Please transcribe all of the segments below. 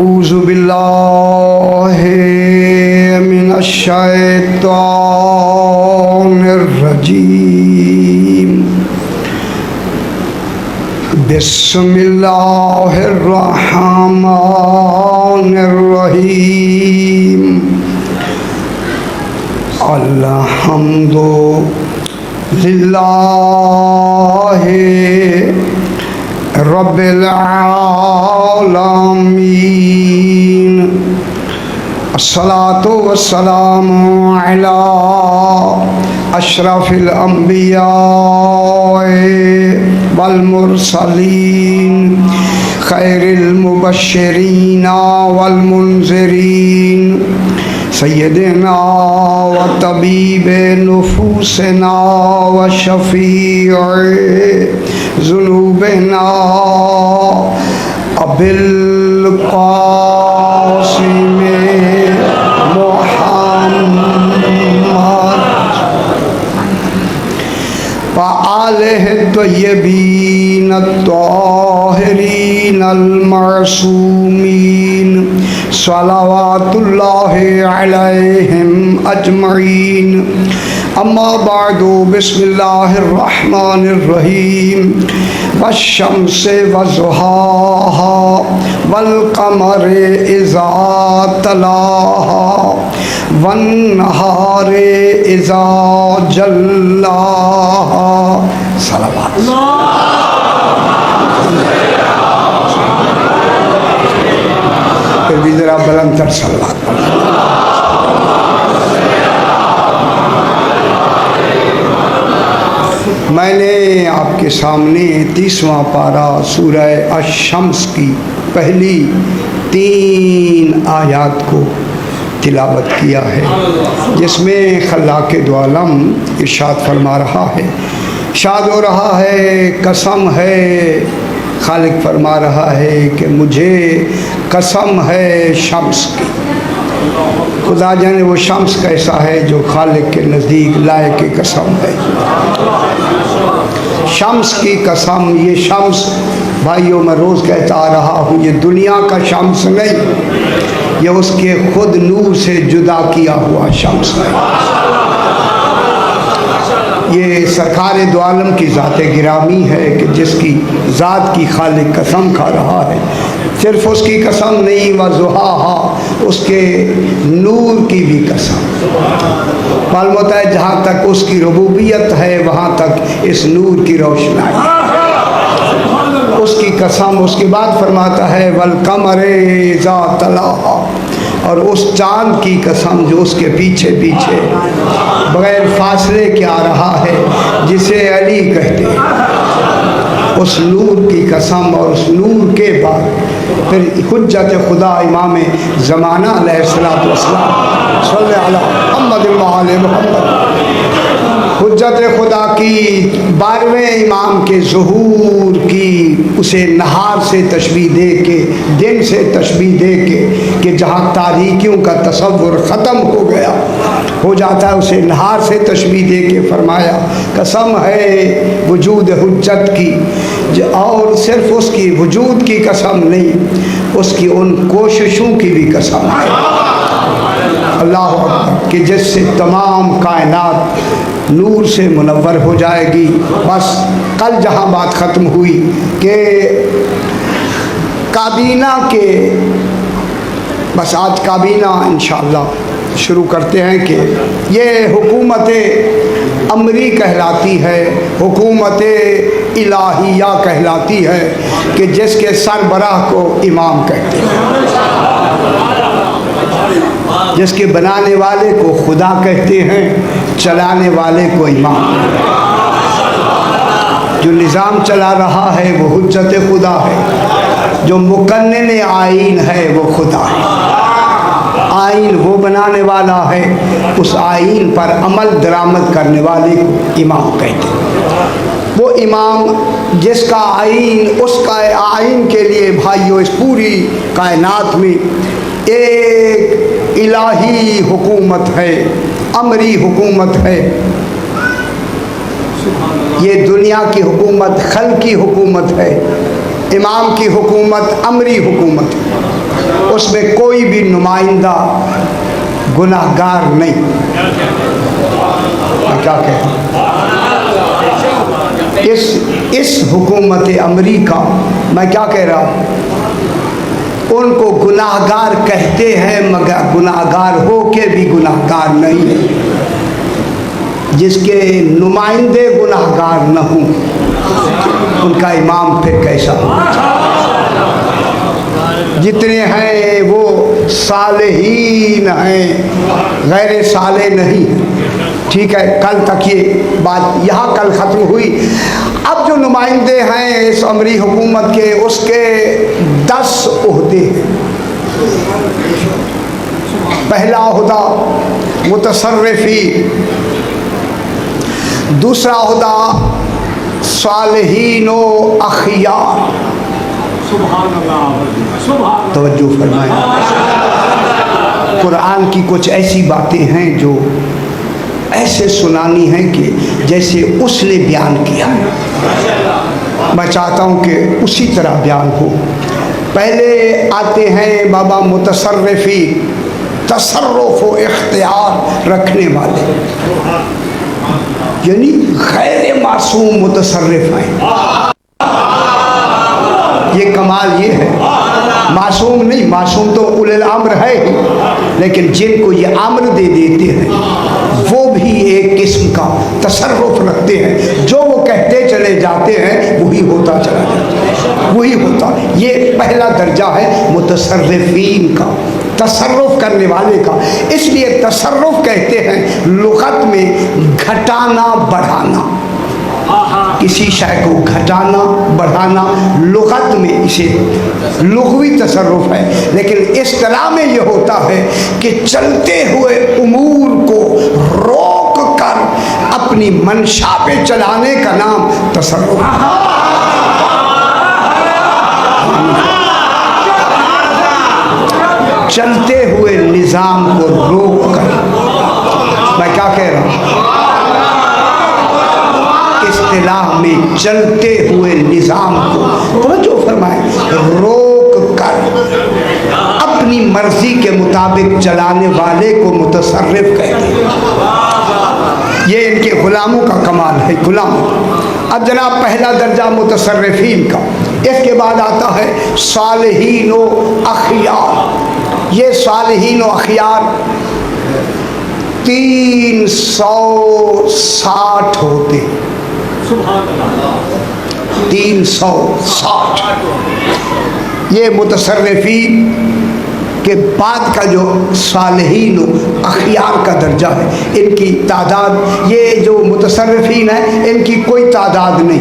अऊज़ु बिल्लाहि मिनश शैतानिर रजीम। बिस्मिल्लाहिर रहमानिर रहीम। अल्हम्दुलिल्लाहि रब्बिल आलमीन। अस्सलातु वस्सलामु अला अशरफिल अंबिया वल मुरसलीन खैरिल मुबश्शिरीना वल मुनज़िरीन सय्यदना व तबीबे नुफूसना व शफ़ीअ ज़ुनूबना अबिल क़ासिम मुहम्मद व आलिहि तय्यबीन अत्ताहिरीन अल-मअसूमीन सलावतुल्लाहि अलैहिम अजमईन। अम्मा बादु बिस्मिल्लाहिर रहमानिर रहीम। वश्शम्सि वज़ुहाहा वल क़मरि इज़ा तलाहा वन नहारि इज़ा जल्लाहा। सलावत। फिर भी ज़रा बुलंद तर सलावत। मैंने आपके सामने 30वां पारा सूरह अश-शम्स की पहली 3 आयात को तिलावत किया है, जिसमें खल्लाक़ दो आलम इरशाद फरमा रहा है, इरशाद हो रहा है, कसम है, खालिक फरमा रहा है कि मुझे कसम है शम्स की। खुदा जाने वो शम्स कैसा है जो खालिक के नज़दीक लायक की कसम है। शम्स की कसम, ये शम्स भाइयों मैं रोज़ कहता आ रहा हूँ, ये दुनिया का शम्स नहीं, ये उसके खुद नूर से जुदा किया हुआ शम्स है। ये सरकार दो आलम की ज़ात गिरामी है कि जिसकी ज़ात की खालिक कसम खा रहा है। सिर्फ उसकी कसम नहीं, वज़ुहाहा, उसके नूर की भी कसम। मालूम होता है जहाँ तक उसकी रुबूबियत है वहाँ तक इस नूर की रोशनाई, उसकी कसम। उसके बाद फरमाता है वल क़मरि इज़ा तलाहा, और उस चाँद की कसम जो उसके पीछे पीछे बग़ैर फासले के आ रहा है, जिसे अली कहते हैं, उस नूर की कसम। और उस नूर के बाद फिर हुज्जत खुदा इमाम ज़माना अलैहिस्सलातु वस्सलाम सल्लल्लाहु अलैहि मोहम्मद, हुज्जत खुदा की 12वें इमाम के ज़ुहूर की उसे नहार से तशबीह दे के, दिन से तशबीह दे के, कि जहाँ तारीकियों का तसव्वुर ख़त्म हो गया हो जाता है, उसे नहार से तशबीह दे के फरमाया कसम है वजूद हुज्जत की। और सिर्फ उसकी वजूद की कसम नहीं, उसकी उन कोशिशों की भी कसम है, अल्लाह अकबर, कि जिससे तमाम कायनात नूर से मुनव्वर हो जाएगी। बस कल जहाँ बात ख़त्म हुई कि काबीना के, बस आज काबीना इंशाअल्लाह शुरू करते हैं कि ये हुकूमत अमरी कहलाती है, हुकूमत इलाहिया कहलाती है, कि जिसके सरबराह को इमाम कहते हैं, जिसके बनाने वाले को खुदा कहते हैं, चलाने वाले को इमाम। जो निज़ाम चला रहा है वो हुज्जत खुदा है, जो मुकन्निन आईन है वो खुदा है। आईन वो बनाने वाला है, उस आईन पर अमल दरामद करने वाले को इमाम कहते हैं। वो इमाम जिसका आईन, उसका आईन के लिए भाइयों इस पूरी कायनात में एक इलाही हुकूमत है, अमरी हुकूमत है। ये दुनिया की हुकूमत खल की हुकूमत है, इमाम की हुकूमत अमरी हुकूमत है। उसमें कोई भी नुमाइंदा गुनाहगार नहीं। मैं क्या कहूँ, इस हुकूमत अमरीका, मैं क्या कह रहा हूँ, उनको गुनाहगार कहते हैं मगर गुनाहगार हो के भी गुनाहगार नहीं है। जिसके नुमाइंदे गुनाहगार न हों उनका इमाम फिर कैसा होगा। जितने हैं वो सालेहीन हैं, गैर साले नहीं। ठीक है, कल तक ये बात यहाँ कल ख़त्म हुई। अब जो नुमाइंदे हैं इस अमरी हुकूमत के, उसके 10 ओहदे हैं। पहला ओहदा मुतसर्रिफी, दूसरा ओहदा सालिहीन व अखियार। तवज्जो फरमाएं, कुरान की कुछ ऐसी बातें हैं जो ऐसे सुनानी है कि जैसे उसने बयान किया है। मैं चाहता हूँ कि उसी तरह बयान हो। पहले आते हैं बाबा मुतसर्रिफी, तसर्रुफ व इख्तियार रखने वाले, यानी गैर मासूम मुतसर्रिफ हैं। ये कमाल ये है, मासूम नहीं, मासूम तो उलिल अम्र है ही, लेकिन जिनको ये अम्र दे देते हैं वो भी एक किस्म का तसर्रुफ रखते हैं। जो वो कहते चले जाते हैं वही होता चला जाता है, वही होता। ये पहला दर्जा है मुतसर्रिफीन का, तसर्रुफ करने वाले का। इसलिए तसर्रुफ कहते हैं लुगत में घटाना बढ़ाना, किसी शय को घटाना बढ़ाना, लुगत में इसे लुग़वी तसर्रुफ है। लेकिन इस्तिलाह में ये होता है कि चलते हुए उमूर को रोक कर अपनी मंशा पे चलाने का नाम तसर्रुफ है। चलते हुए निज़ाम को रोक कर, मैं क्या कह रहा हूँ, इस्तिलाह में चलते हुए निज़ाम को तवज्जो फरमाएं, रोक कर अपनी मर्जी के मुताबिक चलाने वाले को मुतसर्रिफ कहते हैं। ये इनके गुलामों का कमाल है, गुलाम। अब जनाब पहला दर्जा मुतसर्रिफीन का, इसके बाद आता है सालिहीन व अखियार। ये सालिहीन व अखियार 360 होते, 360। ये मुतसर्रिफीन के बाद का जो सालिहीन अखियार का दर्जा है, इनकी तादाद, ये जो मुतसर्रिफीन है इनकी कोई तादाद नहीं,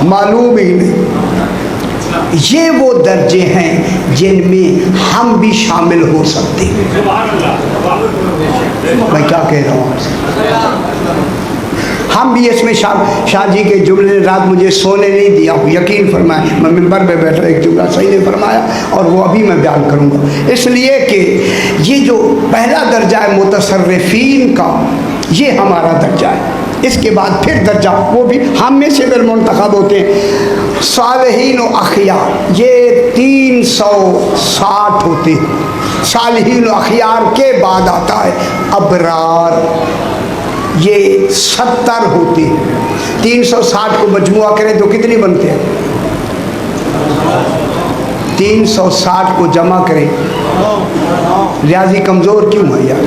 मालूम ही नहीं। ये वो दर्जे हैं जिनमें हम भी शामिल हो सकते हैं। मैं क्या कह रहा हूँ आपसे, हम भी इसमें शाह जी के जुमले ने रात मुझे सोने नहीं दिया, यकीन फरमाए। मैं मिंबर पे बैठा, एक जुमला सही नहीं फरमाया और वो अभी मैं बयान करूँगा। इसलिए कि ये जो पहला दर्जा है मुतसर्रिफीन का, ये हमारा दर्जा है। इसके बाद फिर दर्जा, वो भी हम में से बिलमुंतखब होते हैं, सालिहीन व अखियार। ये 360 होते हैं। सालिहीन व अखियार के बाद आता है अबरार, ये 70 होते हैं। 360 को मजमुआ करें तो कितने बनते हैं? 360 को जमा करें, रियाजी कमज़ोर क्यों है यार?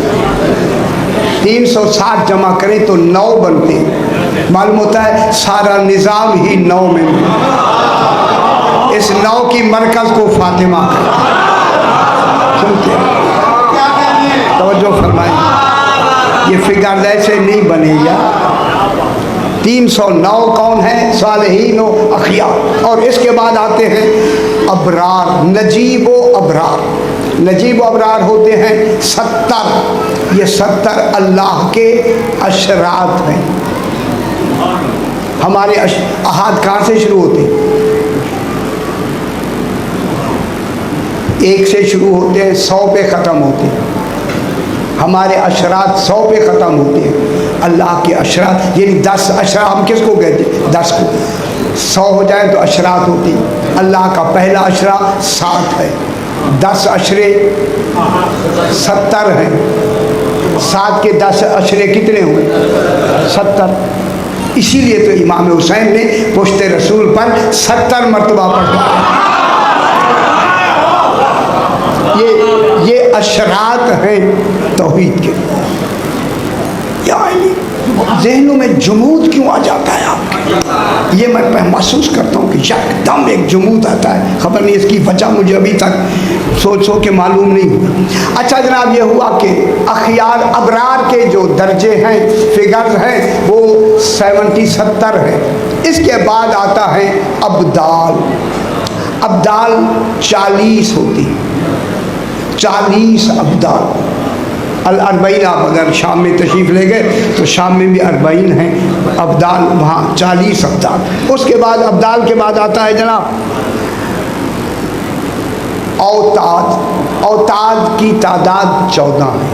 360 जमा करें तो 9 बनते हैं। मालूम होता है सारा निज़ाम ही 9 में, इस 9 की मरकज़ को फातिमा करें। सुनते तवज्जो फरमाएं, ये फिगर ऐसे नहीं बनेगा। 309 कौन है? सालिहीन व अखियार। और इसके बाद आते हैं अबरार, नजीब व अबरार। नजीब व अबरार होते हैं 70। ये 70 अल्लाह के अशरात हैं। हमारे अहाद कहाँ से शुरू होते हैं? 1 से शुरू होते हैं, 100 पे ख़त्म होते हैं। हमारे अशरात 100 पे ख़त्म होते हैं। अल्लाह के अशरात यानी 10 अशरा, हम किसको कहते हैं? 10 को। 100 हो जाए तो अशरात होती। अल्लाह का पहला अशरा 7 है, 10 अशरे 70 हैं, 7 के 10 अशरे कितने हुए? 70। इसीलिए तो इमाम हुसैन ने पुश्ते रसूल पर 70 मरतबा पढ़ा। ये अशरात हैं तौहीद के। ज़हनों में जुमूद क्यों आ जाता है आपके? ये मैं महसूस करता हूँ कि एकदम एक जुमूद आता है, खबर नहीं इसकी वजह मुझे अभी तक सोच के मालूम नहीं हुआ। अच्छा जनाब, ये हुआ कि अखियार अबरार के जो दर्जे हैं, फिगर्स हैं, वो 70 है। इसके बाद आता है अब्दाल। अब्दाल 40 होती, 40 अब्दाल। अल-अर्बईन, आप अगर शाम में तशरीफ़ ले गए तो शाम में भी 40 हैं अब्दाल, वहाँ 40 अब्दाल। उसके बाद अब्दाल के बाद आता है जनाब औताद। औताद की तादाद 14 है,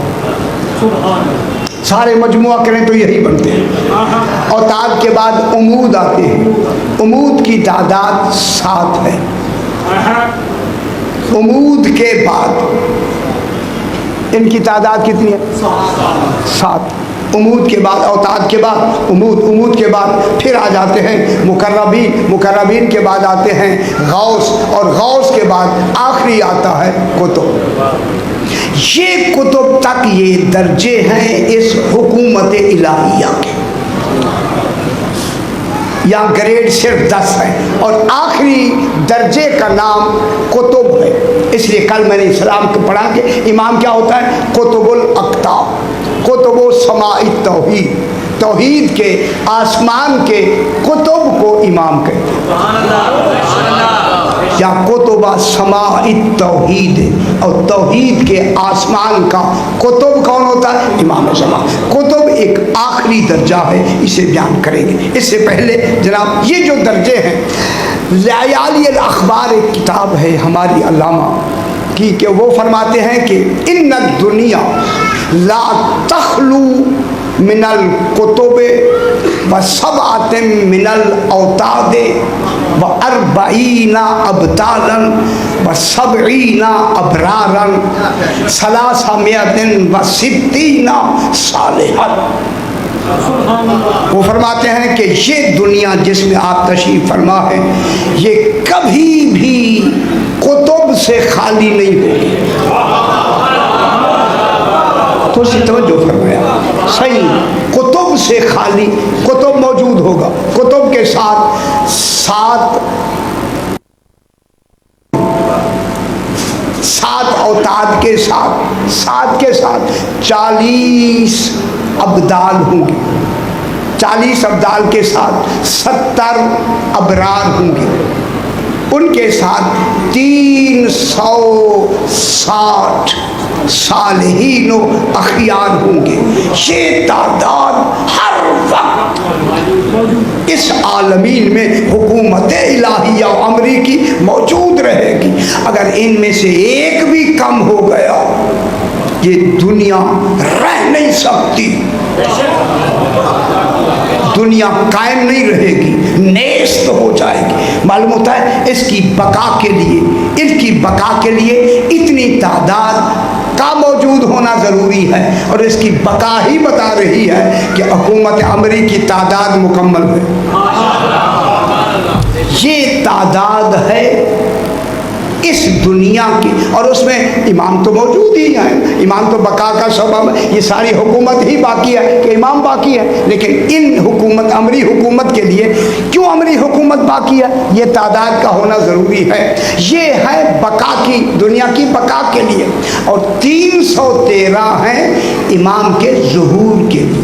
सारे मजमुआ करें तो यही बनते हैं। औताद के बाद उमूद आते हैं, उमूद की तादाद 7 है। उमूद के बाद इनकी तादाद कितनी है? 7। उमूद के बाद, औताद के बाद उमूद, उमूद के बाद फिर आ जाते हैं मुकर्रबीन, मुकर्रबीन के बाद आते हैं गौस, और गौस के बाद आखिरी आता है कुतुब। ये कुतुब तक ये दर्जे हैं इस हुकूमत इलाहिया के। यहाँ ग्रेड सिर्फ 10 है और आखिरी दर्जे का नाम कुतुब है। इसलिए कल मैंने इस्लाम को पढ़ा कि इमाम क्या होता है? कुतुबुल अक्ताब, कुतुबो समाई तौहीद, तौहीद के आसमान के कुतुब को इमाम कहते हैं। या कुतुबा समाई तौहीद, और तौहीद के आसमान का कुतुब कौन होता है? इमाम ज़मा। कुतुब एक आखिरी दर्जा है, इसे बयान करेंगे। इससे पहले जनाब ये जो दर्जे हैं, लयाली अल-अखबार एक किताब है हमारी अल्लामा की, कि वो फरमाते हैं कि इन्ना दुनिया ला तखलू मिनल कुतुबे व सबअतिन मिनल औतादे व अर्बईना अब्दालन व सबईना अबरारन सलासा मिअतिन व सित्तीना सालिहन। वो फरमाते हैं कि ये दुनिया जिसमें आप तशरीफ़ फरमा है, ये कभी भी कुतुब से खाली नहीं होगी। तो तवज्जो फरमाया, सही, कुतुब से खाली, कुतुब मौजूद होगा। कुतुब के साथ 7 औताद के साथ, 7 के साथ 40 अब्दाल होंगे। 40 अब्दाल के साथ 70 अबरार होंगे। उनके साथ 360 सालिहीन अखियार होंगे। ये तादाद हर वक्त इस आलमीन में हुकूमत इलाहिया अमरी की मौजूद रहेगी। अगर इनमें से एक भी कम हो गया, ये दुनिया रह नहीं सकती, दुनिया कायम नहीं रहेगी, नेस्त हो जाएगी। मालूम होता है इसकी बका के लिए, इनकी बका के लिए इतनी तादाद का मौजूद होना ज़रूरी है, और इसकी बका ही बता रही है कि हुकूमत अमरी की तादाद मुकम्मल है। ये तादाद है इस दुनिया की, और उसमें इमाम तो मौजूद ही हैं। इमाम तो बका का सबब है, ये सारी हुकूमत ही बाकी है कि इमाम बाकी है। लेकिन इन हुकूमत, अमरी हुकूमत के लिए क्यों अमरी हुकूमत बाकी है? ये तादाद का होना ज़रूरी है। ये है बका की, दुनिया की बका के लिए। और 313 हैं इमाम के ज़ुहूर के लिए।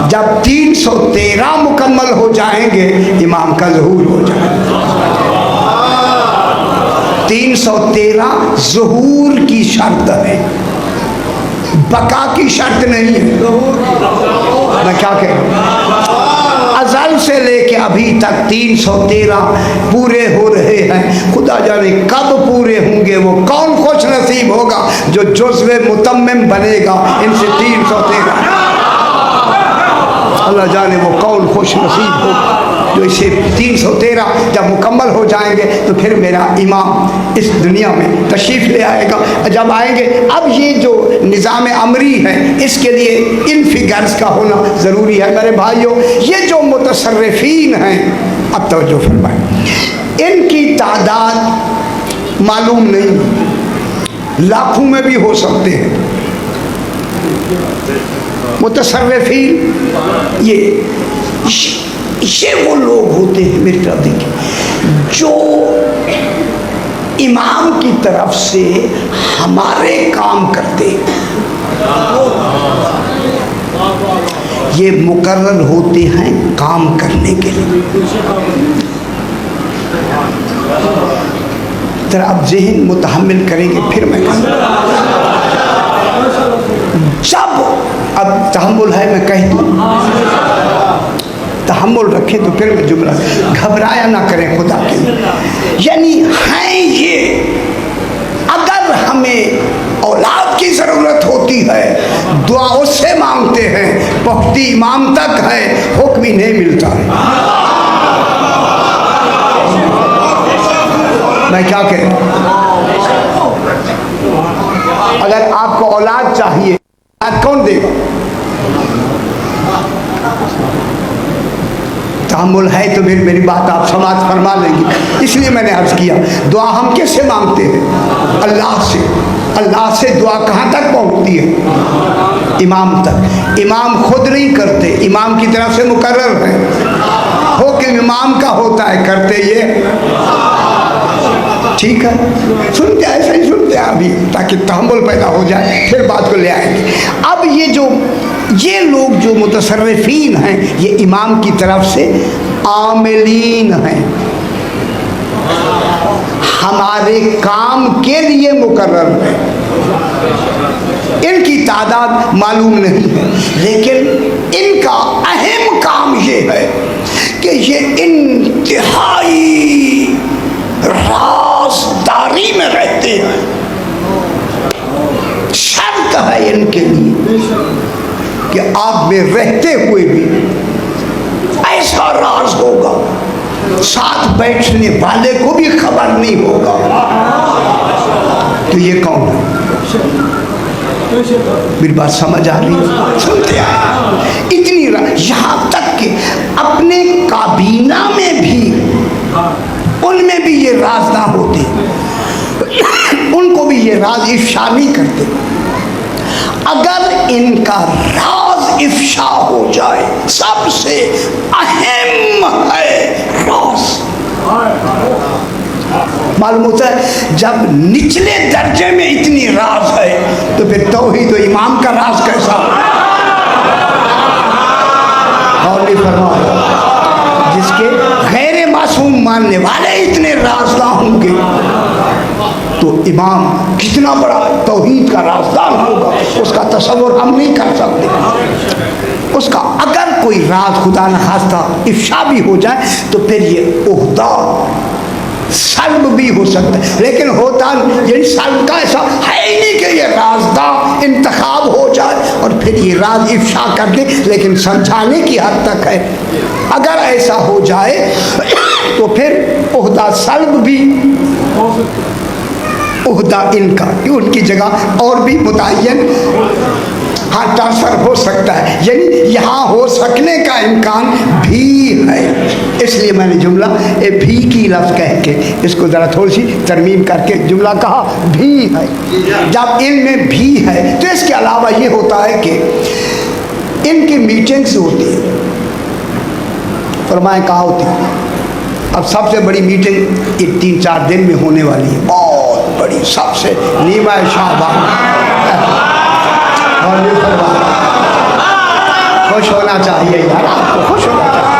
जब 313 मुकम्मल हो जाएंगे, इमाम का ज़ुहूर हो जाएगा। 313 ज़ुहूर की शर्त है, बका की शर्त नहीं है। मैं क्या कहूँ, अज़ल से लेके अभी तक 313 पूरे हो रहे हैं। खुदा जाने कब पूरे होंगे। वो कौन खुश नसीब होगा जो जुज़्वे मुतम्मिम बनेगा इनसे 313। अल्लाह जाने वो कौन खुश नसीब होगा। जो इसे 313 जब मुकम्मल हो जाएंगे तो फिर मेरा इमाम इस दुनिया में तशरीफ़ ले आएगा। जब आएंगे, अब ये जो निज़ाम अमरी है इसके लिए इन फिगर्स का होना ज़रूरी है। मेरे भाइयों, ये जो मुतसर्रिफीन हैं, अब तवज्जो फरमाएं, इनकी तादाद मालूम नहीं, लाखों में भी हो सकते हैं। मुतसर्रिफीन ये वो लोग होते हैं मेरे तरफ देखिए, जो इमाम की तरफ से हमारे काम करते हैं। ये मुकर्रर होते हैं काम करने के लिए। जरा अब ज़हन मुतहम्मिल करेंगे फिर मैं जब अब तहम्मुल है, मैं कह दूँ तहम्मुल रखें तो फिर मैं जुमला, घबराया ना करें खुदा के लिए। यानी हैं ये, अगर हमें औलाद की ज़रूरत होती है दुआ उससे मांगते हैं, पहुँचती इमाम तक है, हुक्म ही नहीं मिलता है। मैं क्या कहूँ, अगर आपको औलाद चाहिए कौन देगा? तहम्मुल है तो फिर मेरी बात आप समाज फरमा लेंगे। इसलिए मैंने अर्ज किया, दुआ हम किससे मांगते हैं? अल्लाह से। अल्लाह से दुआ कहाँ तक पहुँचती है? इमाम तक। इमाम खुद नहीं करते, इमाम की तरफ से मुकर्रर है, हुक्म इमाम का होता है, करते ये ठीक है। सुनते ऐसे ही सुनते हैं अभी, ताकि तहम्मुल पैदा हो जाए, फिर बात को ले आएंगे। अब ये लोग जो मुतसर्रिफीन हैं, ये इमाम की तरफ से आमिलीन हैं, हमारे काम के लिए मुकर्रर हैं। इनकी तादाद मालूम नहीं है, लेकिन इनका अहम काम ये है कि ये इंतहाई राज़दारी में रहते हैं। शर्त है इनके लिए कि आप में रहते हुए भी ऐसा राज होगा, साथ बैठने वाले को भी खबर नहीं होगा। तो ये कौन है? मेरी बात समझ आ रही है? सुनते आए इतनी यहाँ तक कि अपने काबीना में भी, उनमें भी ये राज ना होते, उनको भी ये राज इफ्शा नहीं करते। अगर इनका राज इफ्शा हो जाए, सबसे अहम है राज, मालूम होता है जब निचले दर्जे में इतनी राज है तो फिर तौहीद तो इमाम का राज कैसा हो? और नहीं फरमाया, जिसके गैर मासूम मानने वाले इतने राजदा होंगे तो इमाम कितना बड़ा तौहीद का राजदान होगा, उसका तसव्वुर हम नहीं कर सकते। उसका अगर कोई राज खुदा न खास्ता इफ्शा भी हो जाए तो फिर ये ओहदा सल्ब भी हो सकता है, लेकिन होता यही सल्ब का ऐसा है ही नहीं कि ये राजदा इंतखाब हो जाए और फिर ये राज इफ्शा कर दे, लेकिन समझाने की हद तक है। अगर ऐसा हो जाए तो फिर ओहदा सल्ब भी, ओहदा इनका उनकी जगह और भी मुतय्यन हाँ ट्रांसफर हो सकता है, यानी यहाँ हो सकने का इम्कान भी है। इसलिए मैंने जुमला ए भी की लफ्ज़ कह के इसको ज़रा थोड़ी सी तरमीम करके जुमला कहा भी है। जब इनमें भी है तो इसके अलावा ये होता है कि इनकी मीटिंग्स होती है, फरमाएं कहाँ होती है? अब सबसे बड़ी मीटिंग ये 3-4 दिन में होने वाली है, बहुत बड़ी, सबसे नीमा शाहबान। खुश होना चाहिए यार, आपको खुश होना चाहिए।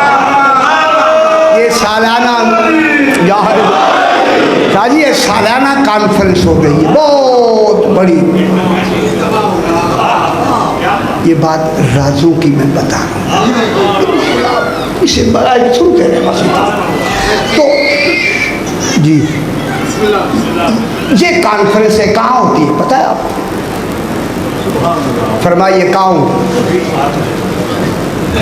ये सालाना यार शादी, ये सालाना कॉन्फ्रेंस हो गई है बहुत बड़ी। ये बात राजों की मैं बता रहा हूँ, इसे बड़ा ही सुनते रहे बस। तो जी ये कॉन्फ्रेंस है कहाँ होती है पता है आप? फरमाइए कहाँ?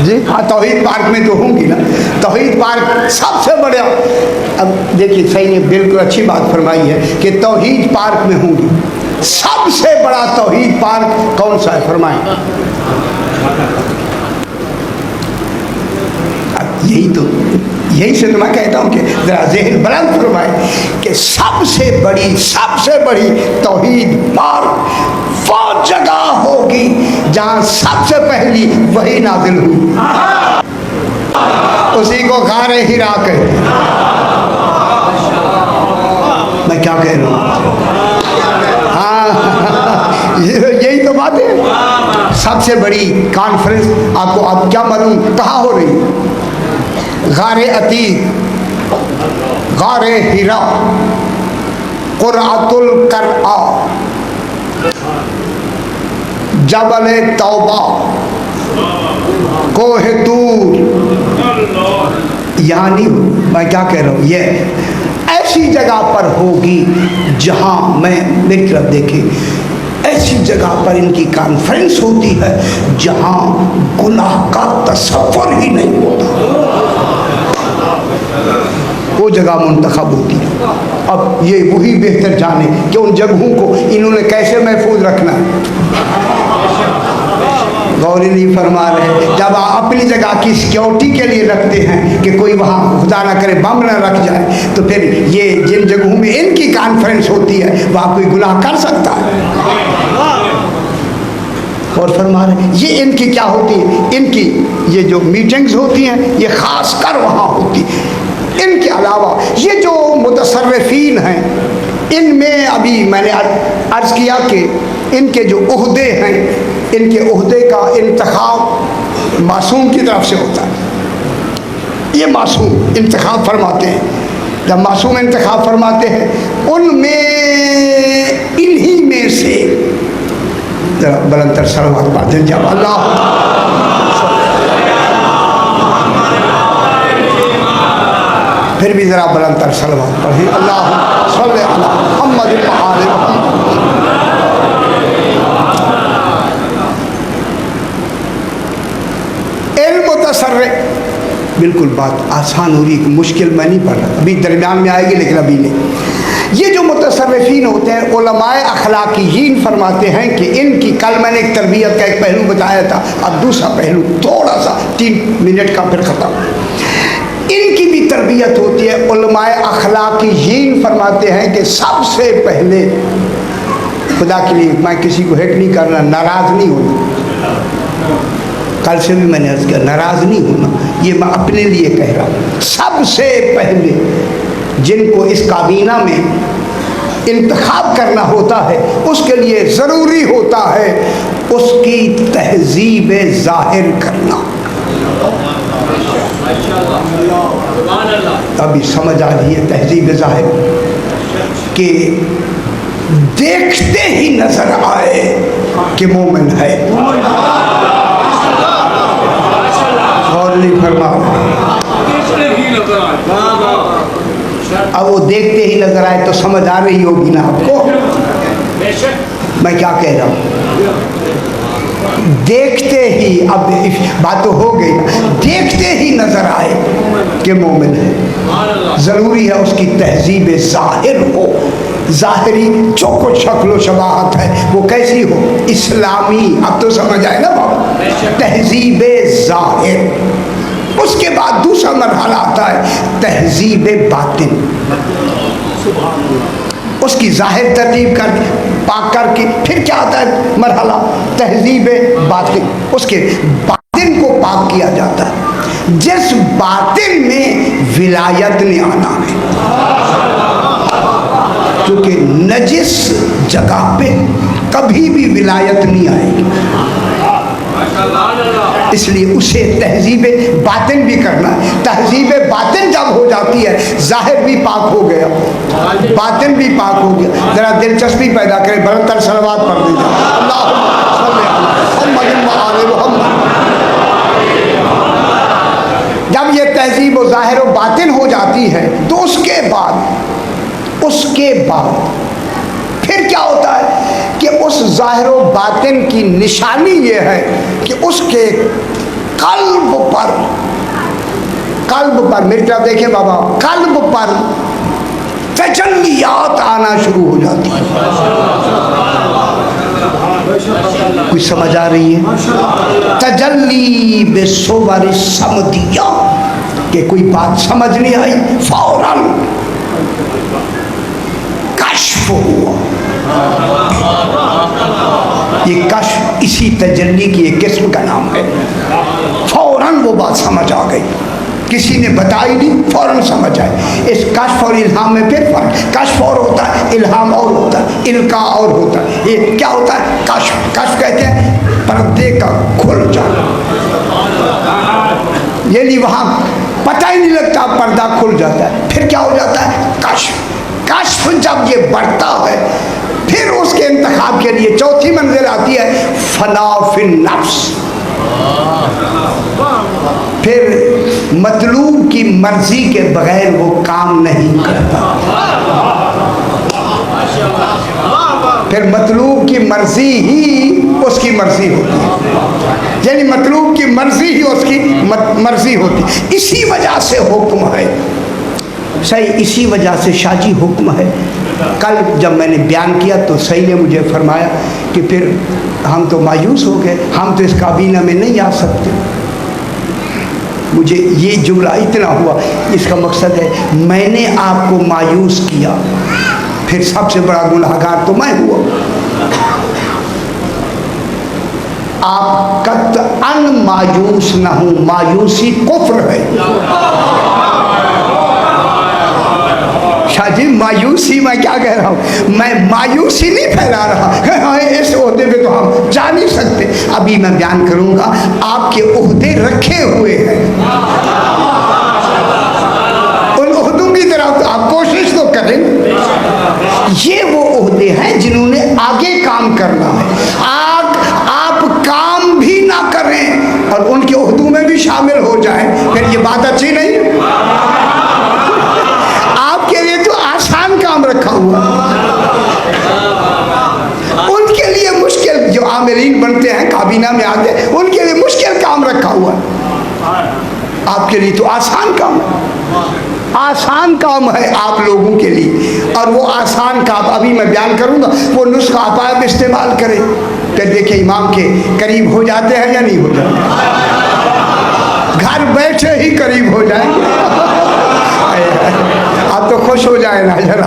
जी हाँ, तौहीद पार्क में तो होंगी ना। तौहीद पार्क सबसे बड़ा, अब देखिए सही ने बिल्कुल अच्छी बात फरमाई है कि तौहीद पार्क में होंगी। सबसे बड़ा तौहीद पार्क कौन सा है, फरमाएं। यही से तो मैं कहता हूँ कि जरा ज़हन बुलंद फरमाए कि सबसे बड़ी तौहीद पार्क वो जगह होगी जहाँ सबसे पहली वही नाज़िल हुई, उसी को गारे हिरा कहते हैं। मैं क्या कह रहा हूँ, हाँ यही तो बात है। सबसे बड़ी कॉन्फ्रेंस आपको अब क्या मालूम कहाँ हो रही है? गारे अतीक, गारे हिरा, कुरअतुल करआ, जबल तौबा, कोह तूर। यानी मैं क्या कह रहा हूँ, ये ऐसी जगह पर होगी जहाँ मैं मेरी तरफ देखें, ऐसी जगह पर इनकी कॉन्फ्रेंस होती है जहाँ गुनाह का तसव्वुर ही नहीं होता, वो जगह मुंतखब होती है। अब ये वही बेहतर जाने कि उन जगहों को इन्होंने कैसे महफूज रखना है। गौरी नहीं फरमा रहे, जब आप अपनी जगह की सिक्योरिटी के लिए रखते हैं कि कोई वहाँ खुदा ना करे बम ना रख जाए, तो फिर ये जिन जगहों में इनकी कॉन्फ्रेंस होती है वहाँ कोई गुनाह कर सकता है। और फरमा रहे ये इनकी क्या होती है, इनकी ये जो मीटिंग्स होती हैं ये ख़ास कर वहाँ होती है। इनके अलावा ये जो मुतसर्रिफीन हैं, इनमें अभी मैंने अर्ज़ किया कि इनके जो ओहदे हैं, इनके ओहदे का इंतखाब मासूम की तरफ से होता है। ये मासूम इंतखाब फरमाते हैं। जब मासूम इंतखाब फरमाते हैं, उनमें इन्हीं में से जरा बुलंदतर सलवात पढ़ते जब अल्लाह, फिर भी ज़रा बुलंदतर सलवात पढ़े, अल्लाह सल्लि अला मुहम्मद व आले मुहम्मद। बिल्कुल बात आसान हो रही, मुश्किल मैं नहीं पढ़ रहा, अभी दरमियान में आएगी लेकिन अभी नहीं। ये जो मुतसर्रिफीन होते हैं, उलमाए अखलाकीयीन फरमाते हैं कि इनकी, कल मैंने एक तरबियत का एक पहलू बताया था, अब दूसरा पहलू थोड़ा सा 3 मिनट का फिर ख़त्म। इनकी भी तरबियत होती है। उलमाए अखलाकीयीन फरमाते हैं कि सबसे पहले, खुदा के लिए मैं किसी को हिट नहीं करना, नाराज़ नहीं होना, कल से भी मैंने अर्ज़ किया नाराज़ नहीं होना, ये मैं अपने लिए कह रहा हूँ। सबसे पहले जिनको इस काबीना में इंतखाब करना होता है, उसके लिए ज़रूरी होता है उसकी तहज़ीब ज़ाहिर करना। अभी समझ आ रही है तहज़ीब ज़ाहिर, कि देखते ही नज़र आए कि मोमिन है। और नहीं फरमा, अब वो देखते ही नजर आए तो समझ आ रही होगी ना आपको मैं क्या कह रहा हूँ। देखते ही, अब बात तो हो गई, देखते ही नजर आए कि मोमिन है, ज़रूरी है उसकी तहज़ीब ज़ाहिर हो। ज़ाहिरी जो कुछ शक्ल शबाहत है वो कैसी हो, इस्लामी। अब तो समझ आए ना बाबा, तहज़ीब ज़ाहिर। उसके बाद दूसरा मरहला आता है तहज़ीब बातिन। उसकी ज़ाहिर तरतीब कर पाक करके फिर क्या आता है मरहला तहज़ीब बातिन। उसके बातिन को पाक किया जाता है, जिस बातिन में विलायत ने आना है, क्योंकि नजिस जगह पे कभी भी विलायत नहीं आएगी, इसलिए उसे तहज़ीब बातिन भी करना है। तहज़ीब बातिन जब हो जाती है, ज़ाहिर भी पाक हो गया, बातिन भी पाक हो गया। ज़रा दिलचस्पी पैदा करें, बरतर सलवात पढ़ दीजिए, अल्लाहुम्मा सल्लि अला मुहम्मद व आले मुहम्मद। जब ये तहज़ीब व ज़ाहिर व बातिन हो जाती है, तो उसके बाद फिर क्या होता है कि उस ज़ाहिर व बातिन की निशानी ये है कि उसके कल्ब पर मेरी तरफ देखे बाबा, कल्ब पर तजल्लियात आना शुरू हो जाती है। कुछ समझ आ रही है? तजल्ली बेसोबर समदिया, कि कोई बात समझ नहीं आई, फौरन कश्फ हुआ। ये कश्फ इसी तजल्ली की एक किस्म का नाम है। फौरन वो बात समझ आ गई, किसी ने बताई नहीं, फौरन समझ आए। इस कश्फ और इल्हाम में फिर फर्क, कश्फ और होता है, इल्हाम और होता है, इल्का और होता है। ये क्या होता है? कश्फ। कश्फ कहते हैं पर्दे का खुल जाना, यानी वहाँ पता ही नहीं लगता, पर्दा खुल जाता है। फिर क्या हो जाता है? कश्फ। कश्फ जब ये बढ़ता है, फिर उसके इंतखाब के लिए चौथी मंजिल आती है फना फिन नफ्स। फिर मतलूब की मर्जी के बगैर वो काम नहीं करता। फिर मतलूब की मर्जी ही उसकी मर्जी होती है, यानी मतलूब की मर्जी ही उसकी मर्जी होती है। इसी वजह से हुक्म है, सही, इसी वजह से शाजी हुक्म है। कल जब मैंने बयान किया तो सही ने मुझे फरमाया कि फिर हम तो मायूस हो गए, हम तो इस काबीना में नहीं आ सकते। मुझे ये जुमला इतना हुआ, इसका मकसद है मैंने आपको मायूस किया, फिर सबसे बड़ा गुनहगार तो मैं हुआ। आप कतअन मायूस न हो, मायूसी कुफ्र है। शाजी मायूसी मैं क्या कह रहा हूँ, मैं मायूसी नहीं फैला रहा। इस ओहदे पे तो हम जा नहीं सकते। अभी मैं बयान करूंगा, आपके ओहदे रखे हुए हैं, उन ओहदों की तरफ तो आप कोशिश तो करें। ये वो ओहदे हैं जिन्होंने आगे काम करना है। आप काम भी ना करें और उनके ओहदों में भी शामिल हो जाए, फिर ये बात अच्छी नहीं। काम रखा हुआ, उनके लिए मुश्किल, जो आमिरीन बनते हैं काबीना में आते, उनके लिए मुश्किल काम रखा हुआ। आपके लिए तो आसान काम है, आसान काम है आप लोगों के लिए। और वो आसान काम अभी मैं बयान करूंगा, वो नुस्खा आप इस्तेमाल करें, फिर देखिए इमाम के करीब हो जाते हैं या नहीं हो जाते, घर बैठे ही करीब हो जाएंगे। आप तो खुश हो जाए ना जरा,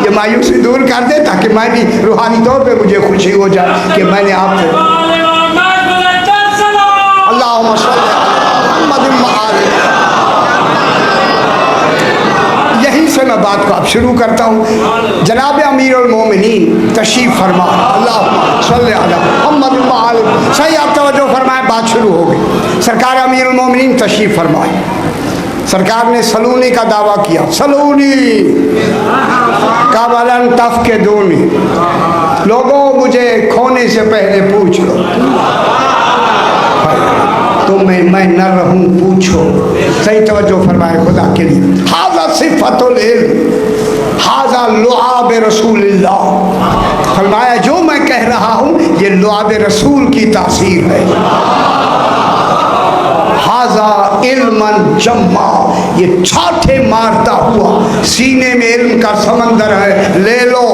ये मायूसी दूर कर दे, ताकि मैं भी रूहानी तौर पे मुझे खुशी हो जाए कि मैंने आपको अल्लाहुम्मा सल्ली यहीं से मैं बात को अब शुरू करता हूँ। जनाब अमीरुल मोमिनीन तशरीफ फरमा, अल्लाहुम्मा सल्ली अला मुहम्मद व आले। सही आप तवज्जो फरमाएं, बात शुरू हो गई। सरकार अमीरुल मोमिनीन तशरीफ फरमाए। सरकार ने सलूनी का दावा किया, सलूनी काबलन तफ के दूनी, लोगों मुझे खोने से पहले पूछ लो, तुम्हें मैं न रहूं पूछो। सही तवज्जो फरमाए खुदा के लिए। हाज़ा सिफ़तुल इल्म, हाज़ा लुआब रसूलिल्लाह। फरमाया जो मैं कह रहा हूँ ये लुआब रसूल की तासीर है। हाज़ा इल्मन जम्मा, ये छाठे मारता हुआ सीने में इल्म का समंदर है, ले लो।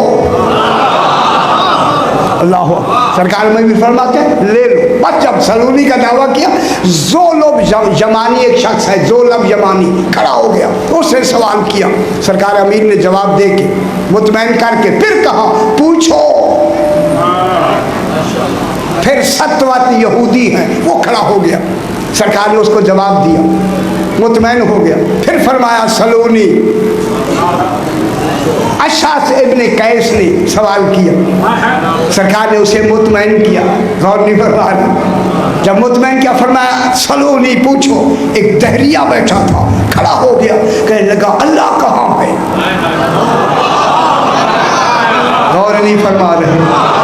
अल्लाह सरकार में भी फरमाते हैं ले लो। बस जब सलूनी का दावा किया, ज़ोलब यमानी एक शख्स है, ज़ोलब यमानी खड़ा हो गया, उसने सवाल किया। सरकार अमीर ने जवाब दे के मुतमईन करके फिर कहा पूछो। फिर सत्वत यहूदी है, वो खड़ा हो गया, सरकार ने उसको जवाब दिया, मुतमईन हो गया। फिर फरमाया सलूनी। अशास इब्ने कैस ने सवाल किया, सरकार ने उसे मुतमईन किया, गौर नहीं फरमाया। जब मुतमईन किया फरमाया सलूनी पूछो। एक दहरिया बैठा था, खड़ा हो गया, कहने लगा अल्लाह कहाँ है? गौर नहीं फरमा रहे।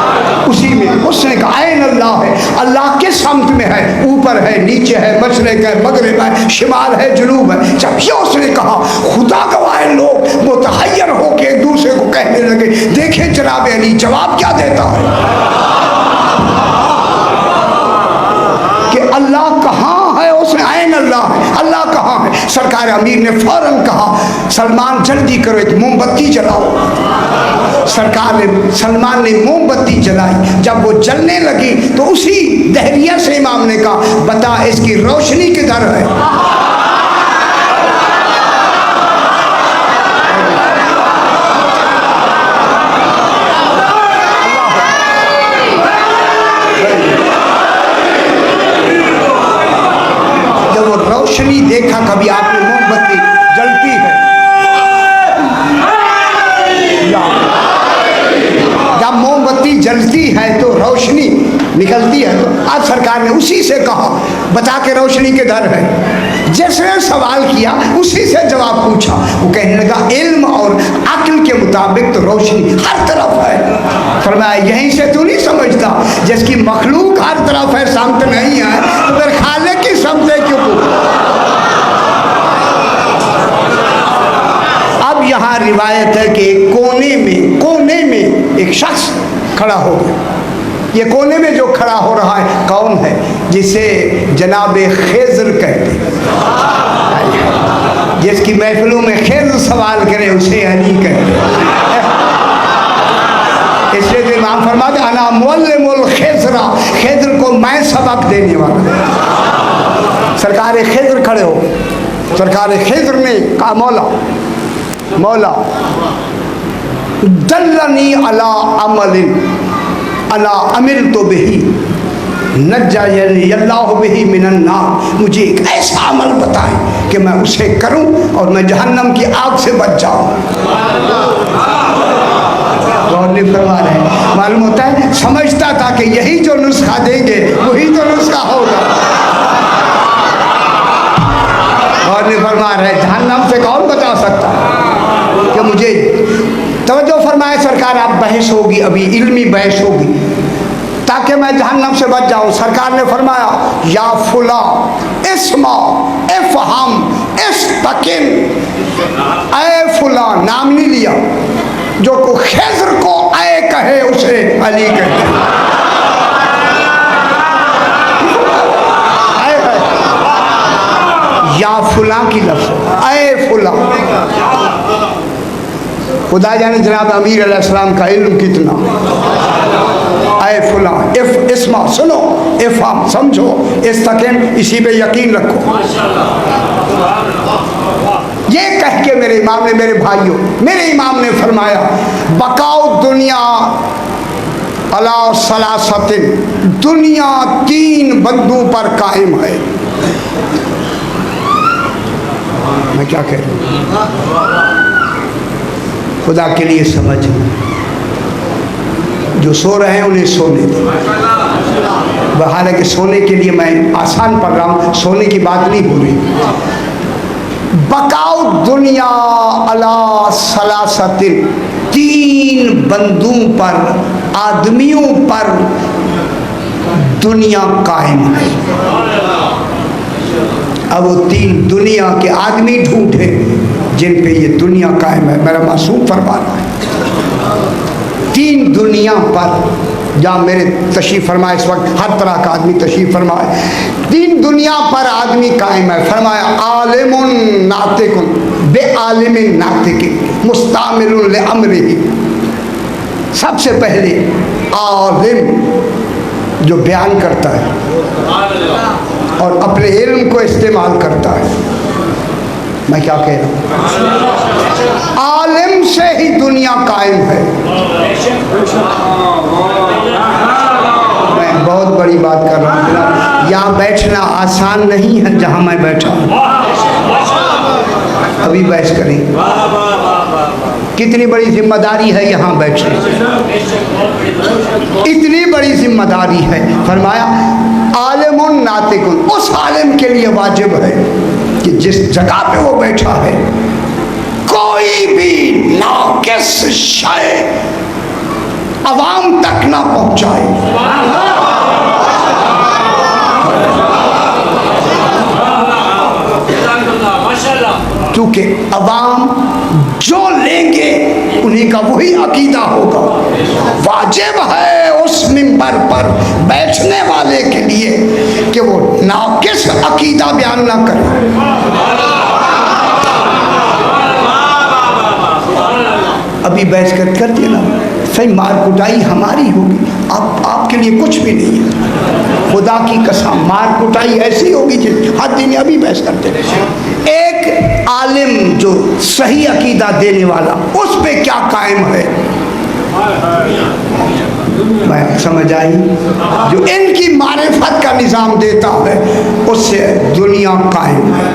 उसी में उसने कहा ऐन अल्लाह है, अल्लाह किस सम्त में है? ऊपर है, नीचे है, मशरिक है, मगरिब है, शिमाल है, जुनूब है। जब ये उसने कहा, खुदा गवाह लोग मुतहय्यर होके एक दूसरे को कहने लगे, देखे जनाब अली जवाब क्या देता है कि अल्लाह अल्लाह है, अल्लाह कहाँ है? सरकार अमीर ने फौरन कहा, सलमान जल्दी करो, एक मोमबत्ती जलाओ। सलमान ने मोमबत्ती जलाई। जब वो जलने लगी तो उसी दहरिया से इमाम ने कहा, बता इसकी रोशनी किधर है? जब वो रोशनी देखा, कभी आपने मोमबत्ती जलती है, जब मोमबत्ती जलती है तो रोशनी निकलती है। तो आज सरकार ने उसी से कहा, बता के रोशनी किधर है? जिसने सवाल किया उसी से जवाब पूछा। वो कहने लगा, इल्म और अक्ल के मुताबिक तो रोशनी हर तरफ है। फरमाया, यहीं से तू नहीं समझता, जिसकी मखलूक हर तरफ है, समत नहीं है, तो फिर खालिक की समझे क्यों? अब यहाँ रिवायत है कि कोने में एक शख्स खड़ा हो गया। ये कोने में जो खड़ा हो रहा है कौन है? जिसे जनाब खेज़र कहते हैं। जिसकी महफिलों में खेज़र सवाल करे उसे अली कहते हैं। इसलिए तो इमाम फरमाते, अना मुअल्लिमुल खेज़रा, खेज़र को मैं सबक देने वाला। सरकार खेज़र खड़े हो, सरकार खेज़र ने कहा, मौला दल्लनी अला अमलिन अला अमिल तो बही नज्जायनी अल्लाहु बिही मिनन नार। मुझे एक ऐसा अमल बताएं कि मैं उसे करूं और मैं जहन्नम की आग से बच जाऊं। फरमा रहे, मालूम होता है, समझता था कि यही जो नुस्खा देंगे वही तो नुस्खा होगा। और फरमा रहे, जहन्नम से कौन बचा सकता कि मुझे? तवज्जो फरमाए सरकार, आप बहस होगी, अभी इल्मी बहस होगी, ताकि मैं जहन्नम से बच जाऊं। सरकार ने फरमाया, या फुला इस्मा इफ़हम इस्तकिन, ऐ फुला, नाम नहीं लिया, जो को खेज़र को ऐ कहे उसे अली कहते हैं। या फुला की लफ्ज़, ऐ फुला। खुदा जाने जनाब अमीर अलैहिस्सलाम का इल्म कितना। ऐ फुला, इफ इस्मा सुनो, इफ़हम समझो, इस्तकिन इसी पे यकीन रखो। ये कह के मेरे इमाम ने, मेरे भाइयों, मेरे इमाम ने फरमाया, बकाओ दुनिया अला सलासतिन, दुनिया 3 बंदों पर कायम है। मैं क्या कह रहा हूँ? खुदा के लिए समझ, जो सो रहे हैं उन्हें सोने दो। हालांकि सोने के लिए मैं आसान पढ़ रहा हूँ, सोने की बात नहीं हो रही। बकाउ दुनिया अला सलासतिन, 3 बंदों पर, आदमियों पर दुनिया कायम है। अब वो 3 दुनिया के आदमी ढूंढे जिन पे ये दुनिया कायम है। मेरा मासूम फरमा रहा है, 3 दुनिया पर, जहाँ मेरे तशरीफ़ फरमाए इस वक्त हर तरह का आदमी तशरीफ़ फरमाए, 3 दुनिया पर आदमी कायम है। फरमाया, आलिमुन नातिकुन बे आलिमिन नातिकिन मुस्तामिलुन ले अमरिही। सबसे पहले आलिम, जो बयान करता है और अपने इल्म को इस्तेमाल करता है। मैं क्या कह रहा हूँ? आलिम से ही दुनिया कायम है। मैं बहुत बड़ी बात कर रहा हूँ। यहाँ बैठना आसान नहीं है जहाँ मैं बैठा हूँ। अभी बहस करेंगे, कितनी बड़ी जिम्मेदारी है यहाँ बैठने, इतनी बड़ी जिम्मेदारी है। फरमाया, आलिमुन नातिकुन, उस आलिम के लिए वाजिब है कि जिस जगह पे वो बैठा है कोई भी नाकिस शय अवाम तक ना पहुंचाए। क्योंकि अवाम जो लेंगे उन्हीं का वही अकीदा होगा। वाजिब है उस मिंबर पर बैठने वाले के लिए कि वो नाकिस अकीदा अकीदा बयान ना करें। अभी बहस कर देना सही, मार कुटाई हमारी होगी, आपके लिए कुछ भी नहीं है। खुदा की कसम मार कुटाई ऐसी होगी जिस हर दिन अभी बहस करते रहे। एक आलिम जो सही अकीदा देने वाला, उस पे क्या कायम है, मैं समझ आई। जो इनकी मारिफत का निज़ाम देता है उससे दुनिया कायम है।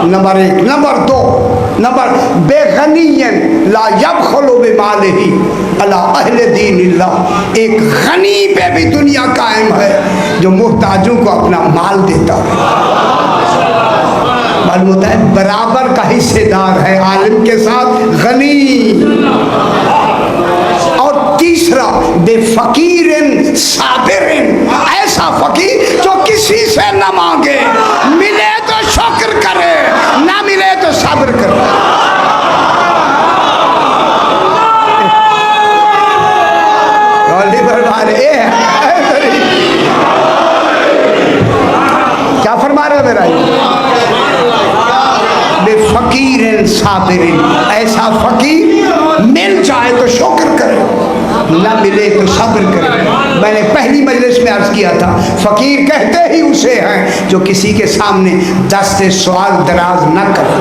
नंबर एक। नंबर दो, नंबर बेगनियन ला यबखलु बिमालिही अला अहले दीनिल्लाह। एक गनी पे भी दुनिया कायम है जो मुहताजों को अपना माल देता है। मालूम होता है बराबर का हिस्सेदार है आलिम के साथ गनी। और तीसरा बेफकीरिन साबिरिन, ऐसा फकीर जो किसी से न मांगे, मिले तो शुक्र करे, ना मिले तो सब्र करे। क्या फरमा रहे हो मेरा? बेफकीरिन साबिरिन, ऐसा फकीर मिल जाए तो शुक्र करे, ना मिले तो सब्र करे। मैंने पहली मजलिस में अर्ज किया था, फकीर कहते ही उसे हैं जो किसी के सामने दस्ते सवाल दराज न करे।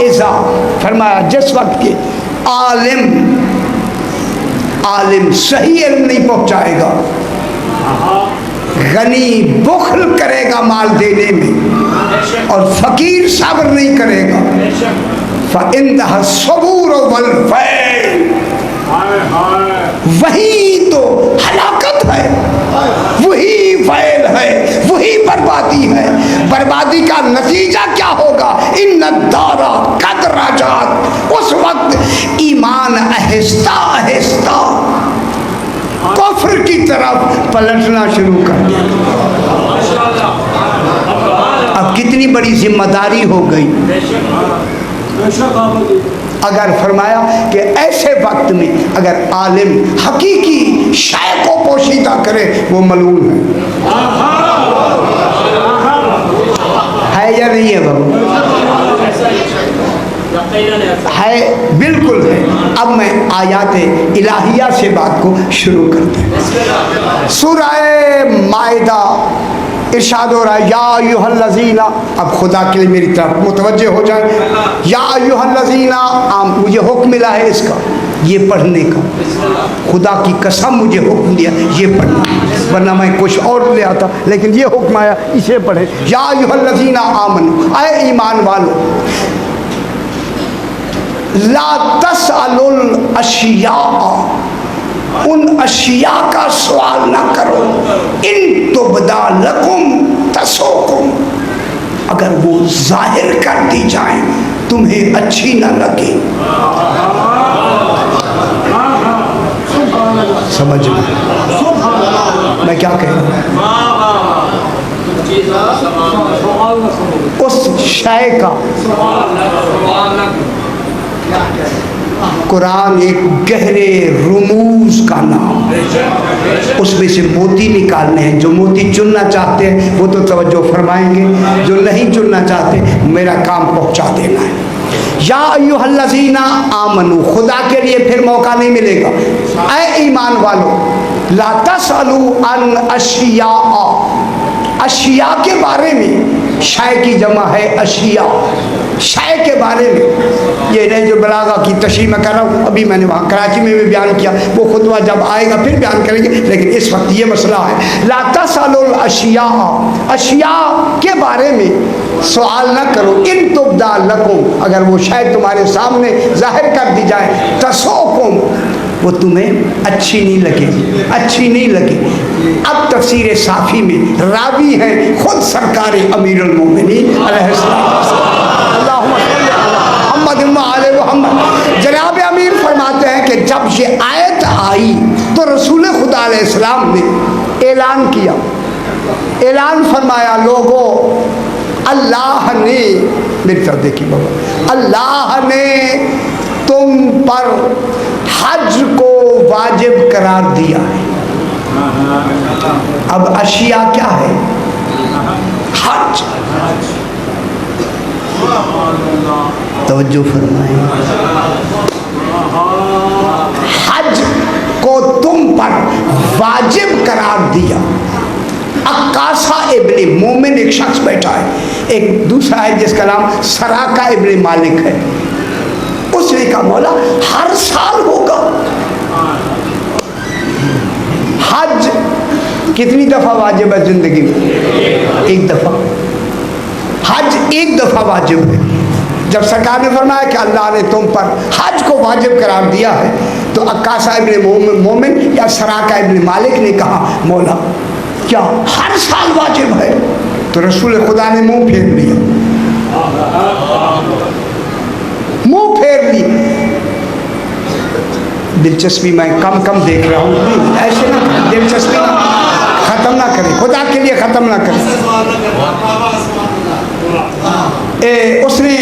ऐसा फरमाया जिस वक्त के आलिम सही इल्म नहीं पहुंचाएगा, गनी बुखल करेगा माल देने में, और फकीर सब्र नहीं करेगा, फ़इन्नहा सबूर वल फ़ैल, वही तो हलाकत है, वही फैल है, वही बर्बादी है। बर्बादी का नतीजा क्या होगा? इन्ना दारा कद रजात, उस वक्त ईमान आहिस्ता आहिस्ता कुफ्र की तरफ पलटना शुरू कर दिया। अब कितनी बड़ी जिम्मेदारी हो गई। अगर फरमाया कि ऐसे वक्त में अगर आलिम हकीकी शय को पोशीदा करे वो मलून है या नहीं है बाबू? है, बिल्कुल है। अब मैं आयात इलाहिया से बात को शुरू करते हैं। सूरह माइदा इरशाद हो रहा है, या अय्युहल्लज़ीना, अब खुदा के लिए मेरी तरफ मुतवज्जे हो जाए। या अय्युहल्लज़ीना, मुझे हुक्म मिला है इसका, ये पढ़ने का। खुदा की कसम मुझे हुक्म दिया ये पढ़ना, वरना मैं कुछ और ले आता, लेकिन ये हुक्म आया इसे पढ़े। या अय्युहल्लज़ीना आमनू, आए ईमान वालो, ला तसअलुल अशिया, उन अशिया का सवाल ना करो, इन तुबदा लकुम तसोकुम, अगर वो जाहिर कर दी जाए तुम्हें अच्छी ना लगे। समझ में मैं क्या कह रहा हूँ? उस शय का कुरान एक गहरे रुमूज का नाम, उसमें से मोती निकालने हैं। जो मोती चुनना चाहते हैं वो तो तवज्जो फरमाएंगे, जो नहीं चुनना चाहते मेरा काम पहुंचा देना है। या अय्युहल्लज़ीना आमनू, खुदा के लिए फिर मौका नहीं मिलेगा। ऐ ईमान वालो, ला तसअलू अन अशिया, अशिया के बारे में, शय की जमा है अशिया, शय के बारे में। ये नहीं जो बलागा की तशरीह में कर रहा हूँ, अभी मैंने वहाँ कराची में भी बयान किया, वो खुतबा जब आएगा फिर बयान करेंगे, लेकिन इस वक्त ये मसला है। ला तसअलुल अशिया, अशिया के बारे में सवाल न करो, इन तुबदा लकुम, अगर वो शय तुम्हारे सामने जाहिर कर दी जाए, तसोकुम, वो तुम्हें अच्छी नहीं लगेगी, अच्छी नहीं लगी। अब तफसीर साफी में रावी हैं खुद सरकार अमीरुल मोमिनीन मोहम्मद, जनाब अमीर फरमाते हैं कि जब ये आयत आई तो रसूल खुदा अलैहिस्सलाम ने ऐलान किया, ऐलान फरमाया, लोगों अल्लाह ने, मेरी तरफ देखिए बाबा, अल्लाह ने तुम पर हज को वाजिब करार दिया है। अब अशिया क्या है? हज। तवज्जो फरमाएं, हज को तुम पर वाजिब करार दिया। अक्कासा इब्ने मोमिन एक शख्स बैठा है, एक दूसरा है जिसका नाम सराका इब्ने मालिक है। उसने कहा मौला हर साल होगा हज। कितनी दफा वाजिब है जिंदगी में? एक दफा। हज एक दफा वाजिब है। जब सरकार ने फरमाया कि अल्लाह ने तुम पर हज को वाजिब करार दिया है, तो अक्कासा इब्ने मोमिन या सराका इब्ने मालिक ने कहा मौला क्या हर साल वाजिब है? तो रसूल खुदा ने मुंह फेर लिया, मुंह फेर ली। दिलचस्पी मैं कम कम देख रहा हूँ, ऐसे ना दिलचस्पी ना खत्म ना करें, खुदा के लिए खत्म ना करें। उसने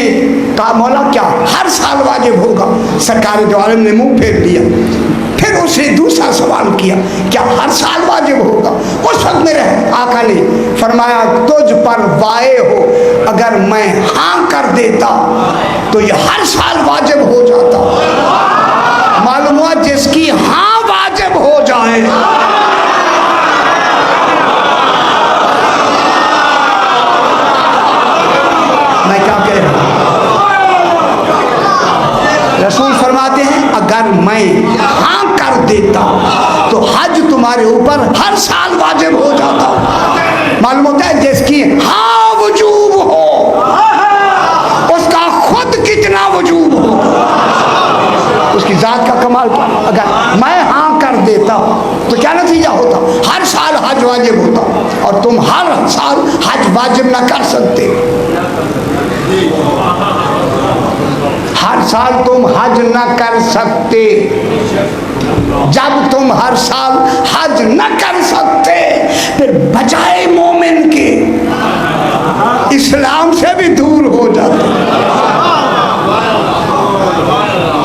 कहा मौला क्या हर साल वाजिब होगा? सरकार दो आलम ने मुंह फेर लिया। फिर उसने दूसरा सवाल किया क्या हर साल वाजिब होगा? उस वक्त मेरे आका ने फरमाया तुझ पर वाए हो, अगर मैं हाँ कर देता तो ये हर साल वाजिब हो जाता। मालूम हुआ जिसकी हाँ वाजिब हो जाए, मैं क्या कह रहा हूं? रसूल फरमाते हैं अगर मैं हाँ कर देता तो हज तुम्हारे ऊपर हर साल वाजिब हो जाता। मालूम होता है जिसकी हाँ वजूब हो उसका खुद कितना वजूब हो, उसकी जात का कमाल क्या। अगर मैं हाँ कर देता तो क्या नतीजा होता? हर साल हज वाजिब होता, और तुम हर साल हज वाजिब ना कर सकते। हर साल तुम हज न कर सकते। जब तुम हर साल हज न कर सकते, फिर बजाय मोमिन के इस्लाम से भी दूर हो जाते।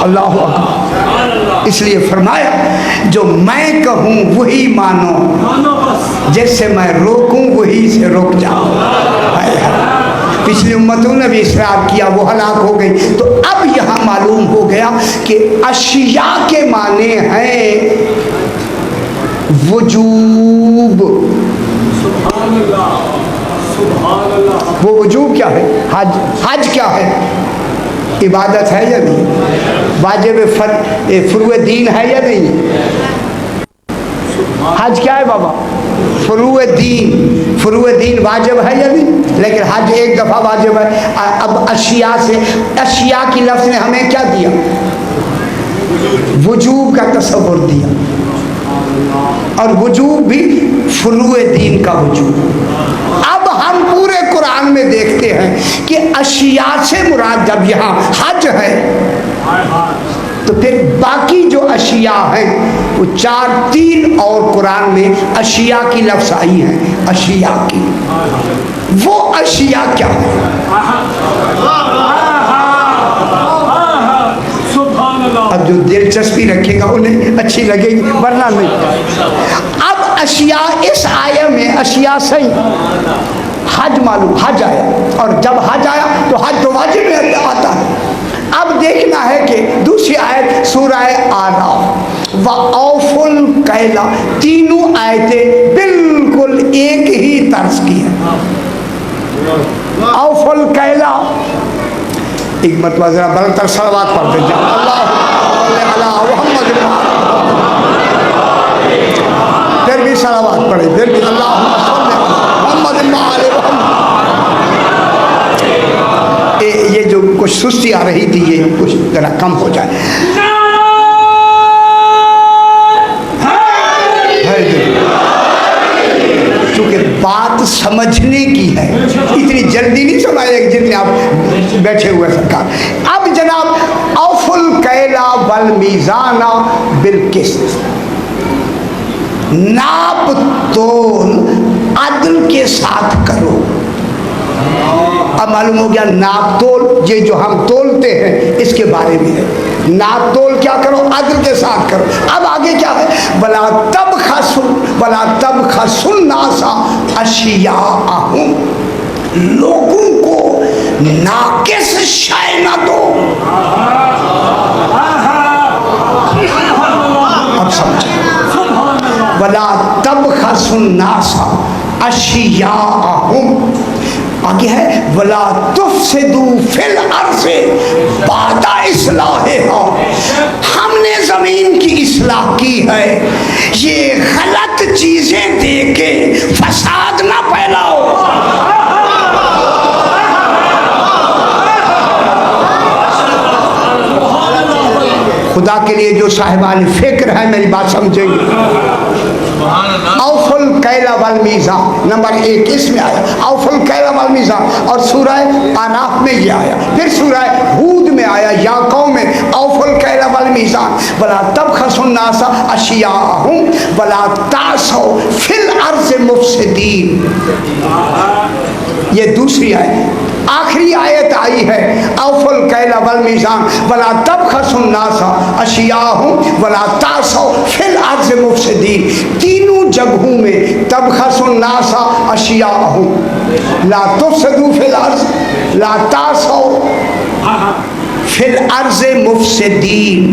अल्लाह हू अकबर। इसलिए फरमाया जो मैं कहूँ वही मानो, जैसे मैं रोकूं वही से रुक जाओ। पिछली उम्मतों ने भी इसरार किया, वो हलाक हो गई। तो अब यहाँ मालूम हो गया कि अशिया के माने हैं वजूब। वो वजूब क्या है? हज। हज क्या है? इबादत है या नहीं? वाजिब फुरुए दीन है या नहीं? हज क्या है बाबा? फुरुए दीन वाजिब है या नहीं? लेकिन हज एक दफ़ा वाजिब है। अब अशिया से, अशिया की लफ्ज़ ने हमें क्या दिया? वजूब का तस्वुर दिया, और वजूब भी फुरुए दीन का वजूब। अब हम पूरे कुरान में देखते हैं कि अशिया से मुराद जब यहाँ हज है, तो फिर बाकी जो अशिया हैं वो 4-3 और कुरान में अशिया की लफ्ज़ आई हैं। अशिया की वो अशिया क्या है? अब जो दिलचस्पी रखेगा उन्हें अच्छी लगेगी, वरना नहीं। अब अशिया इस आया में अशिया सही हज मालूम, हज आया, और जब हज आया तो हज तो वाजिब में आता है। अब देखना है कि दूसरी आयत सूरह आराफ व औफुल कैला, तीनों आयतें बिल्कुल एक ही तर्ज की है। औफुल कैला एक मतलब जरा बरतर सलवात पढ़ते जाओ। अल्लाह फिर भी सलावत पढ़े, फिर भी अल्लाह ये जो कुछ सुस्ती आ रही थी ये कुछ जरा कम हो जाए। क्योंकि बात समझने की है, इतनी जल्दी नहीं समझेगी जितने आप बैठे हुए सरकार। अब जनाब औफुल कैला वल मीज़ाना बिल किस्त, नाप तोल अदल के साथ करो। अब मालूम हो गया नाप तोल ये जो हम तोलते हैं इसके बारे में है। नाप तोल क्या करो, अद्र के साथ करो। अब आगे क्या है, बला तब खसुन नासा अशियाअहुम, लोगों को नाकिस शय न दो। अब समझो, बला तब खसुन नासा अशियाअहुम, आगे है वला तुफसिदू फिल अर्ज़े बादा इस्लाहिहा, हमने जमीन की इस्लाह की है, ये गलत चीजें देके फसाद ना फैलाओ। खुदा के लिए जो साहिबान फिक्र है मेरी बात समझेंगे। औफुल कैला वल मीज़ान नंबर 1 इसमें आया, औफुल कैला वल मीज़ान, और सूरह आराफ में ये आया, फिर सूरह हूद में आया, या कौम में औफुल कैला वल मीज़ान वला तबखसुन नासा अशियाअहुम वला तासौ फिल अर्ज़ मुफ़सिदीन। ये दूसरी आयत, आखिरी आयत आई है औफुल कैला वल मीज़ान वला तबखसुन नासा अशियाअहुम वला तासौ फिल अर्ज़ मुफ़सिदीन। तीनों जगहों में तबखसुन नासा अशियाअहुम, ला तुफ़सिदू फिल अर्ज़, ला तासौ फिल अर्ज़ मुफ़सिदीन,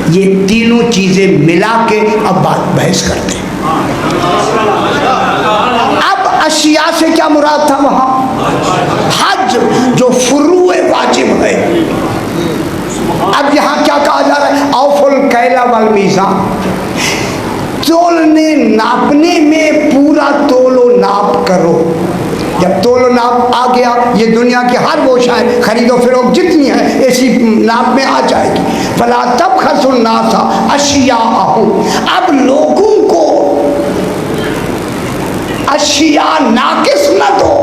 ये तीनों चीजें मिला के अब बात बहस करते हैं। अब अशिया से क्या मुराद था वहां, हज जो फुरूए वाजिब है। अब यहां क्या कहा जा रहा है, औफुल कैला वल मीज़ान, तोलने नापने में पूरा तोलो नाप करो। जब तोलो नाप आ गया, ये दुनिया की हर बोशाएं खरीदो फिरोख जितनी है इसी नाप में आ जाएगी। फला तबखसुन नासा अशियाअहुम, अब लोगों को अशिया नाकिस न दो।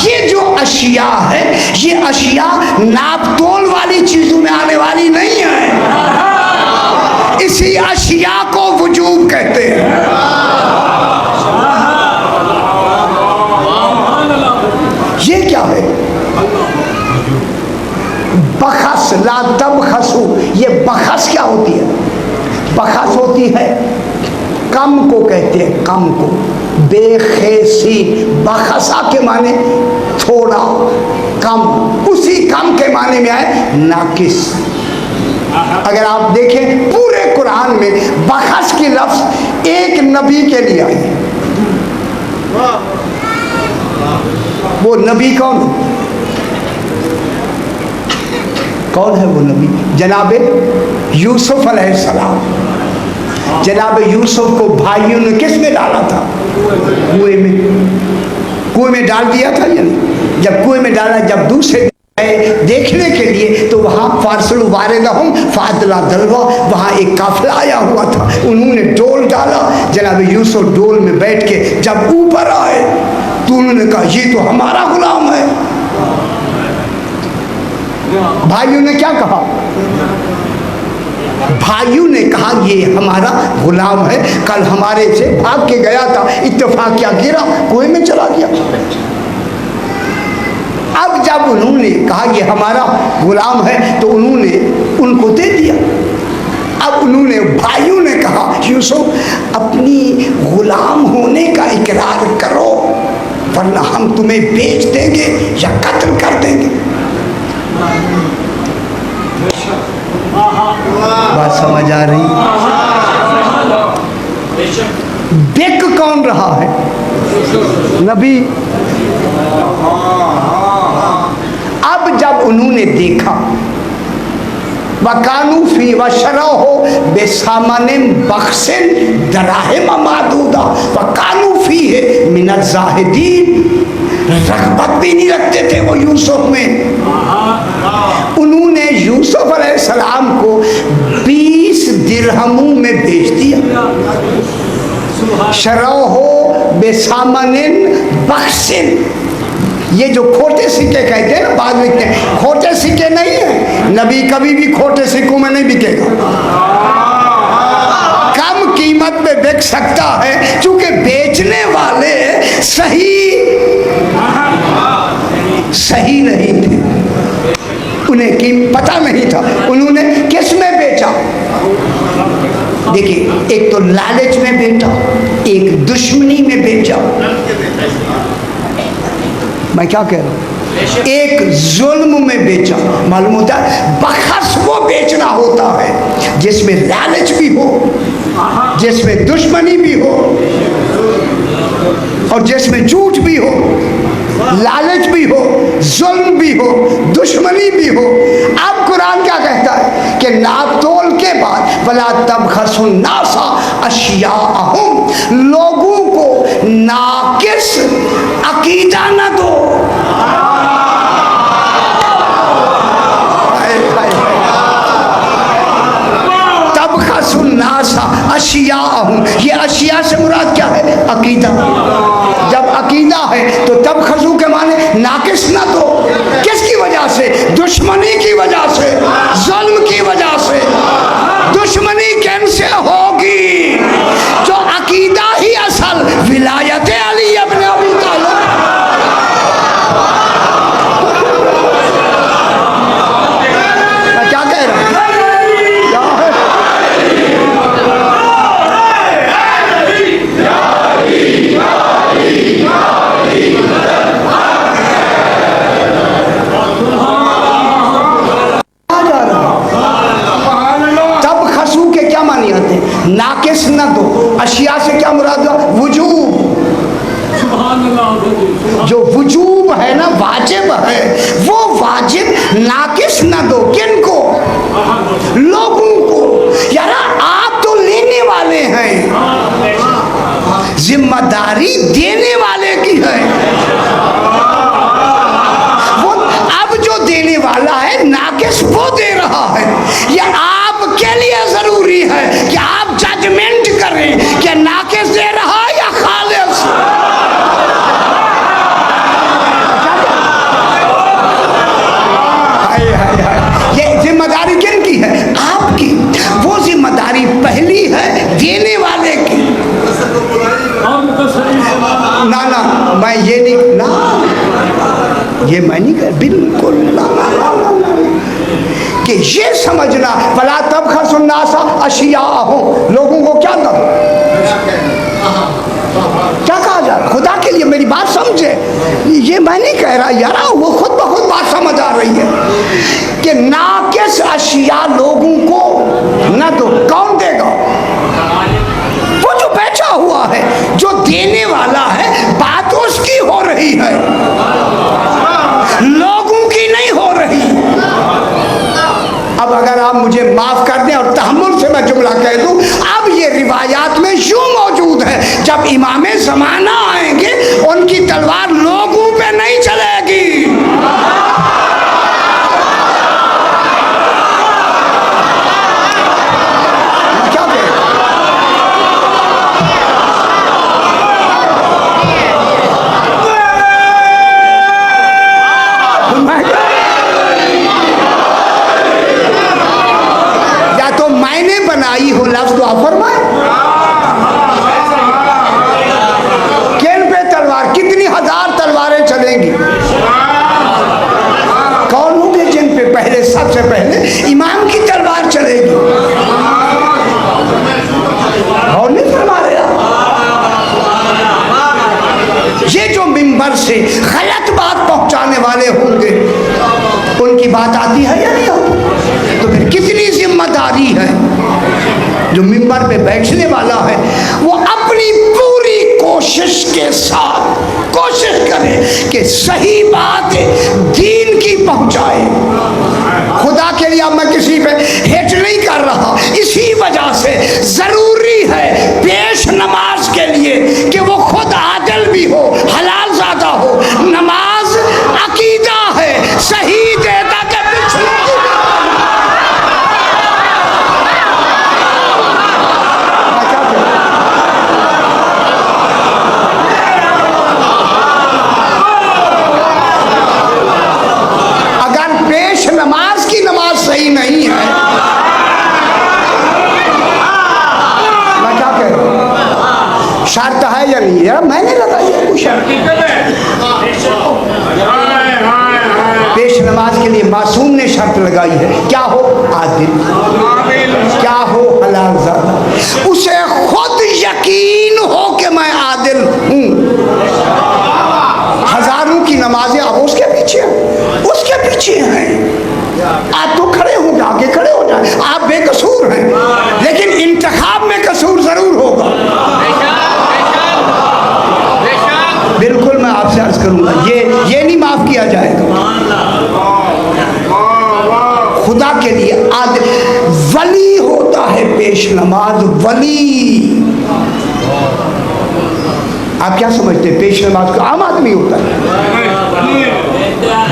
ये जो अशिया है, ये अशिया नाप तोल वाली चीजों में आने वाली नहीं है, इसी अशिया को वजूब कहते हैं। ये क्या है, बखस, ला तबखसू, ये बखस क्या होती है, बखस होती है कम को कहते हैं, कम को, बेखेसी, बखसा के माने थोड़ा कम, उसी कम के माने में आए नाकिस। अगर आप देखें पूरे कुरान में बखस की लफ्ज एक नबी के लिए आई है। वो नबी कौन है वो नबी, जनाबे यूसुफ अलैहिस्सलाम। जनाब यूसुफ को भाइयों ने किस में डाला था, कुएं में डाल दिया था या नहीं। जब कुएं में डाला, जब दूसरे देखने के लिए, तो वहाँ फारसल वारिदहुम फादला दलवा, वहाँ एक काफिला आया हुआ था, उन्होंने डोल डाला। जनाब यूसुफ डोल में बैठ के जब ऊपर आए तो उन्होंने कहा ये तो हमारा गुलाम है। भाइयों ने क्या कहा, भाइयों ने कहा ये हमारा गुलाम है, कल हमारे से भाग के गया था, इत्तेफाक क्या गिरा, कुएं में चला गया। अब जब उन्होंने कहा ये हमारा गुलाम है, तो उन्होंने उनको दे दिया। अब उन्होंने, भाइयों ने कहा यूसुफ अपनी गुलाम होने का इकरार करो, वरना हम तुम्हें बेच देंगे या कत्ल कर देंगे। बात समझ आ रही, बिक कौन रहा है, नबी। अब जब उन्होंने देखा, वकानू फी वशरहो बेसामनिन बख्सिन दराहिम मादूदा वकानू फी है मिनल जाहिदीन, रग़बत भी नहीं रखते थे वो यूसुफ में। उन्होंने यूसुफ अलैहिस्सलाम को 20 दिरहमों में बेच दिया। शरहो बेसामनिन बख्सिन, ये जो खोटे सिक्के कहते हैं ना, बाद में लिखते हैं, खोटे सिक्के नहीं है, नबी कभी भी खोटे सिक्कों में नहीं बिकेगा। कम कीमत में बिक सकता है, क्योंकि बेचने वाले सही नहीं थे। उन्हें की पता नहीं था, उन्होंने किस में बेचा? देखिए, एक तो लालच में बेचा, एक दुश्मनी में बेचा। मैं क्या कह रहा हूं? एक जुल्म में बेचा। मालूम होता है बखस वो बेचना होता है जिसमें लालच भी हो, जिसमें दुश्मनी भी हो और जिसमें झूठ भी हो, लालच भी हो, जुल्म भी हो, दुश्मनी भी हो। अब कुरान क्या कहता है कि नापतोल के बाद वला तबखसुन नासा अशियाअहुम, लोगों को नाकिस अकीदा न दो। तबखसुन नासा अशियाअहुम, ये अशिया से मुराद क्या है? अकीदा। जब अकीदा है तो तब खजू के माने नाकिस ना दो। किसकी वजह से? दुश्मनी की वजह से, जुल्म की वजह से। दुश्मनी कैसे होगी? जो अकीदा ही असल विलायत अली इब्न अबी तालिब। मैं क्या कह रहा हूं? नाकिस न दो। अशिया से क्या मुराद हुआ? वजूब। जो वजूब है ना, वाजिब है, वो वाजिब नाकिस न दो। किनको? लोगों को। यार आप तो लेने वाले हैं, जिम्मेदारी देने वाले की है। वो अब जो देने वाला है नाकिस वो दे रहा है। या आपके लिए जरूरी है कि आप जजमेंट करें कि नाकिस दे रहा है या खालिस। हाय हाय हाय, ये जिम्मेदारी किन की है? आपकी। वो जिम्मेदारी पहली है देने वाले की। ना ना, मैं ये नहीं, ना ये मैं नहीं कर, बिल्कुल ना, ना, ना, ना, ना। कि ये समझना भला तब खसुन्नासा अशियाअहुम, लोगों को क्या दो? क्या कहा जा रहा? खुदा के लिए मेरी बात समझे। ये मैं नहीं कह रहा यार, वो खुद ब खुद बात समझ आ रही है कि नाकिस अशिया लोगों को न दो। कौन देगा? वो जो बैठा हुआ है, जो देने वाला है, बात उसकी हो रही है, लोगों की नहीं हो रही। अब अगर आप मुझे माफ कर दें और तहम्मुल से मैं जुमला कह दूं, अब ये रिवायात में यूं मौजूद है, जब इमामे ज़माना आएंगे उनकी तलवार लोगों पे नहीं चलेगी। बनाई हो लफ्ज तो आप फरमाए। किन पे तलवार? कितनी हजार तलवारें चलेंगी? कौन होंगे जिन पे पहले, सबसे पहले इमाम की तलवार चलेगी? और नहीं फरमा रहे आप? ये जो मिंबर से गलत बात पहुंचाने वाले होंगे, उनकी बात आती है या नहीं आती? तो फिर कितनी जिम्मेदारी है जो मिंबर पे बैठने वाला है, वो अपनी पूरी कोशिश के साथ कोशिश करे कि सही बात दीन की पहुंचाए। खुदा के लिए अब मैं किसी पे हेट नहीं कर रहा, इसी वजह से जरूरी है पेश नमाज के लिए कि वो खुद आदिल भी हो, हलाल ज़ादा हो। नमाज अकीदा है, सही देता के पिछले नमाज की नमाज सही नहीं है। मैं क्या कह रहा हूं? शर्त है या नहीं है? मैंने लगाई है शर्त। पेश नमाज के लिए मासूम ने शर्त लगाई है, क्या हो? आदिल, क्या हो? हलालज़ादा। उसे खुद यकीन हो कि मैं आदिल हूँ। हजारों की नमाजें अब उसके पीछे हैं। आप तो खड़े हो जाके खड़े हो जाए, आप बेकसूर हैं, लेकिन इंतखाब में कसूर जरूर होगा। बिल्कुल मैं आपसे अर्ज करूंगा, ये नहीं माफ किया जाएगा। खुदा के लिए आदिल वली होता है पेश नमाज, वली। आप क्या समझते हैं? पेश नमाज को आम आदमी होता है?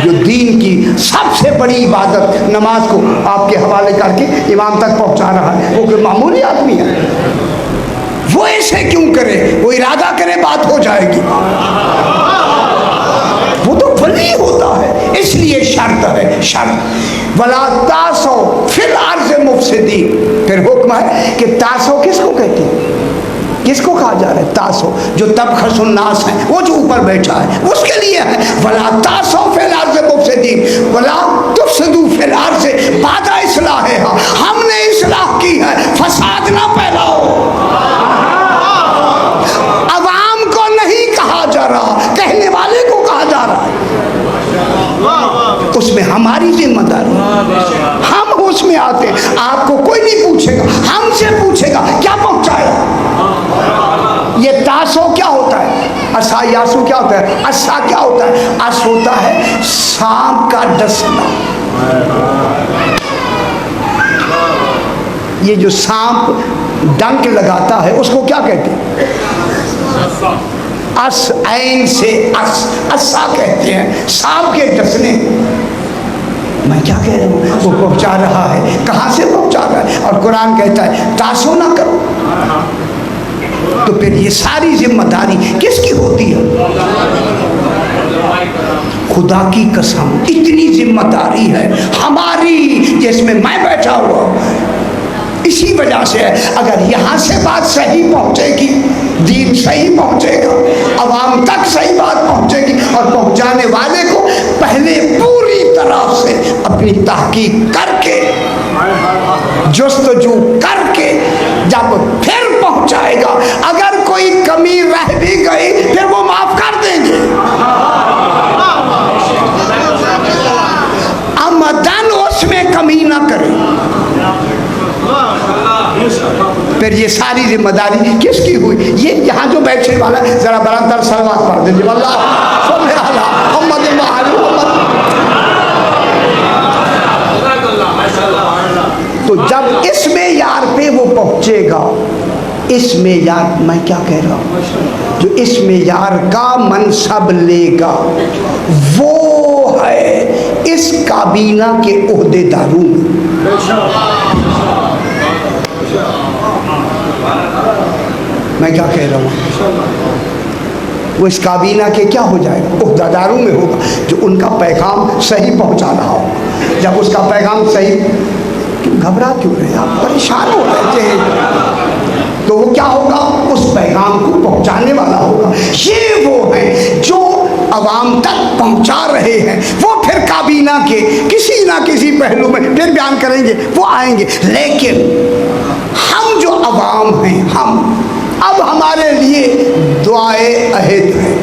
जो दीन की सबसे बड़ी इबादत नमाज को आपके हवाले करके इमाम तक पहुंचा रहा है, वो कोई मामूली आदमी है? वो ऐसे क्यों करे? वो इरादा करे बात हो जाएगी। वो तो वली होता है, इसलिए शर्त है, शर्त वला तासो फिल अर्ज़ मुफसिदीन। फिर हुक्म है कि तासो किसको कहते हैं? किसको कहा जा रहा है? तासो, जो तबखसुन्नास है, वो जो ऊपर बैठा है, उसके लिए है। वला तासो फिल अर्ज़ मुफसिदीन वला तुफसिदू फिल अर्ज़ बादा इस्लाहिहा। हमने इस्लाह की है, फसाद ना फैलाओ। अवाम को नहीं कहा जा रहा, कहने वाले को कहा जा रहा है। उसमें हमारी जिम्मेदारी, हम उसमें आते। आपको कोई नहीं पूछेगा, हमसे पूछेगा क्या पहुंचाया। ये तासो क्या होता है? असा यासु क्या होता है? अस्सा क्या होता है? अस होता है सांप का डसना। ये जो सांप डंक लगाता है उसको क्या कहते हैं? अस, ऐन से अस, अस्सा कहते हैं सांप के डसने। मैं क्या कह रहा हूँ? वो पहुंचा रहा है, कहाँ से पहुंचा रहा है? और कुरान कहता है तासो ना करो। तो फिर ये सारी जिम्मेदारी किसकी होती है? खुदा की कसम इतनी जिम्मेदारी है हमारी, जिसमें मैं बैठा हुआ। इसी वजह से अगर यहाँ से बात सही पहुँचेगी, दीन सही पहुँचेगा, अवाम तक सही बात पहुँचेगी, और पहुँचाने वाले को पहले पूरी तरह से अपनी तहकीक करके, जुस्तजू करके जब फिर पहुँचाएगा, अगर कोई कमी रह भी गई फिर वो माफ कर देंगे। अमदन उसमें कमी ना करे। फिर ये सारी जिम्मेदारी किसकी हुई? ये यहाँ जो बैठने वाला, जरा बराबर सलवात पढ़ दीजिए। अल्लाह मोहम्मद मोहम्मद। तो जब इसमें यार पे वो पहुँचेगा, इसमें यार, मैं क्या कह रहा हूँ, जो इसमें यार का मनसब लेगा वो है इस काबीना के ओहदेदारों में। मैं क्या कह रहा हूँ? वो इस काबीना के क्या हो जाएगा? ओहदेदारों में होगा, जो उनका पैगाम सही पहुँचा रहा हो। जब उसका पैगाम सही, घबरा क्यों रहे आप? परेशान हो रहे थे। तो वो क्या होगा? उस पैगाम को पहुंचाने वाला होगा। ये वो है जो अवाम तक पहुंचा रहे हैं। वो फिर काबीना के किसी ना किसी पहलू में फिर बयान करेंगे, वो आएंगे। लेकिन हम जो अवाम हैं, हम अब हमारे लिए दुआए अहद है।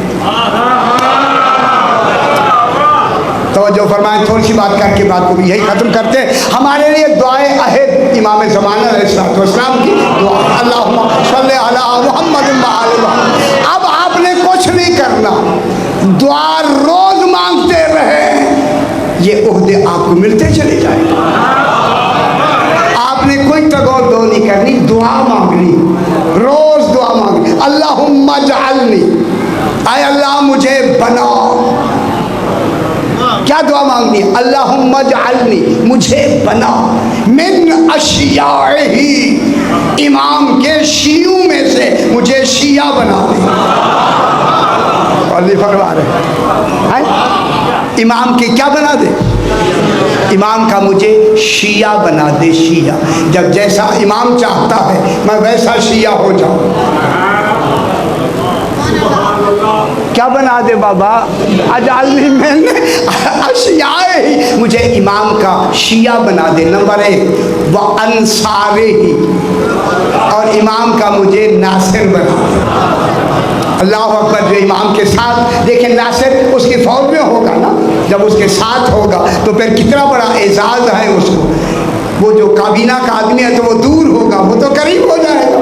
तो जो फरमाएं, थोड़ी सी बात करके बात को यही खत्म करते हैं। हमारे लिए दुआए अहद इमाम ज़माना अलैहिस्सलाम की दुआ, अल्लाहुम्मा सल्ली अला मुहम्मद व आले मुहम्मद। अब आपने कुछ नहीं करना, दुआ रोज मांगते रहे, ये ओहदे आपको मिलते चले जाएंगे। आपने कोई तगौर दो नहीं करनी, दुआ मांगनी, रोज दुआ मांगनी। अल्लाहुम्मा जअलनी, आए अल्लाह मुझे बना। क्या दुआ मांगनी है? अल्लाहुम्मा जअलनी, मुझे बना, मिन अशियाही, इमाम के शियों में से मुझे शिया बना दे। और फरमा रहे हैं, इमाम के क्या बना दे? इमाम का मुझे शिया बना दे, शिया। जब जैसा इमाम चाहता है मैं वैसा शिया हो जाऊं। क्या बना दे बाबा, अजाली मैंने अशियाए ही मुझे इमाम का शिया बना दे, नंबर 1 व अंसारे ही, और इमाम का मुझे नासिर बना दे। अल्लाह अकबर। जो इमाम के साथ देखें, नासिर उसकी फौज में होगा ना, जब उसके साथ होगा तो फिर कितना बड़ा एजाज है उसको। वो जो काबीना का आदमी है तो वो दूर होगा, वो तो करीब हो जाएगा,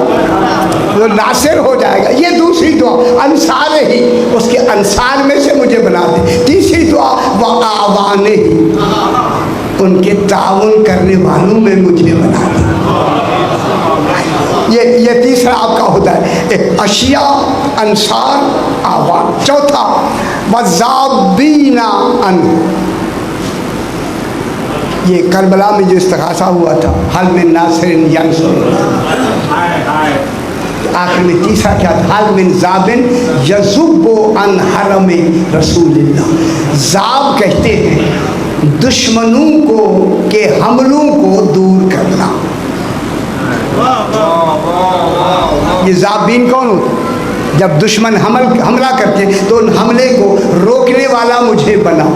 वो नासिर हो जाएगा। ये दूसरी दुआ, अंसार ही, उसके अंसार में से मुझे बना दे। तीसरी दुआ व आवाने ही, उनके ताउन करने वालों में मुझे बना दे। ये तीसरा आपका होता है, अशिया, अंसार, आवान। चौथा वज़ाबीना अन, ये करबला में जो इस्तिग़ासा हुआ था, हल में नासिरिन यंसुर, आखिर में तीसरा क्या था, हल में ज़ाबिन यज़ुब्बु अन हरम रसूलिल्लाह। ज़ाब कहते हैं दुश्मनों को के हमलों को दूर करना। ये ज़ाबिन कौन होता? जब दुश्मन हमला करते तो उन हमले को रोकने वाला मुझे बना।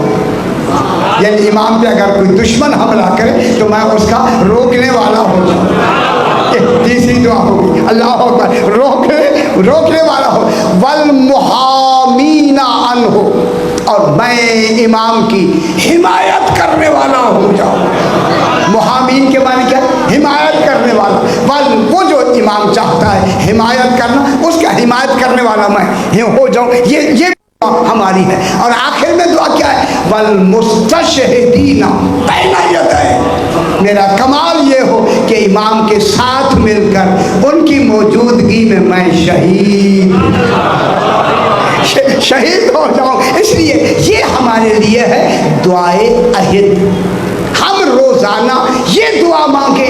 यानी इमाम पे अगर कोई दुश्मन हमला करे तो मैं उसका रोकने वाला हो जाऊँ। तीसरी दुआ होगी, अल्लाह अकबर, रोकने वाला हो। वल मुहामीना अन हो, और मैं इमाम की हिमायत करने वाला हो जाऊँ। मुहामीन के माने क्या? हिमायत करने वाला। वल, वो जो इमाम चाहता है हिमायत करना, उसका हिमायत करने वाला मैं हो जाऊँ। ये हमारी है। और आखिर में दुआ क्या है? वल मुस्तशहिदीना बैना यदैहि, मेरा कमाल ये हो कि इमाम के साथ मिलकर उनकी मौजूदगी में मैं शहीद हो जाऊं। इसलिए ये हमारे लिए है दुआए अहिद। हम रोजाना ये दुआ मांगे।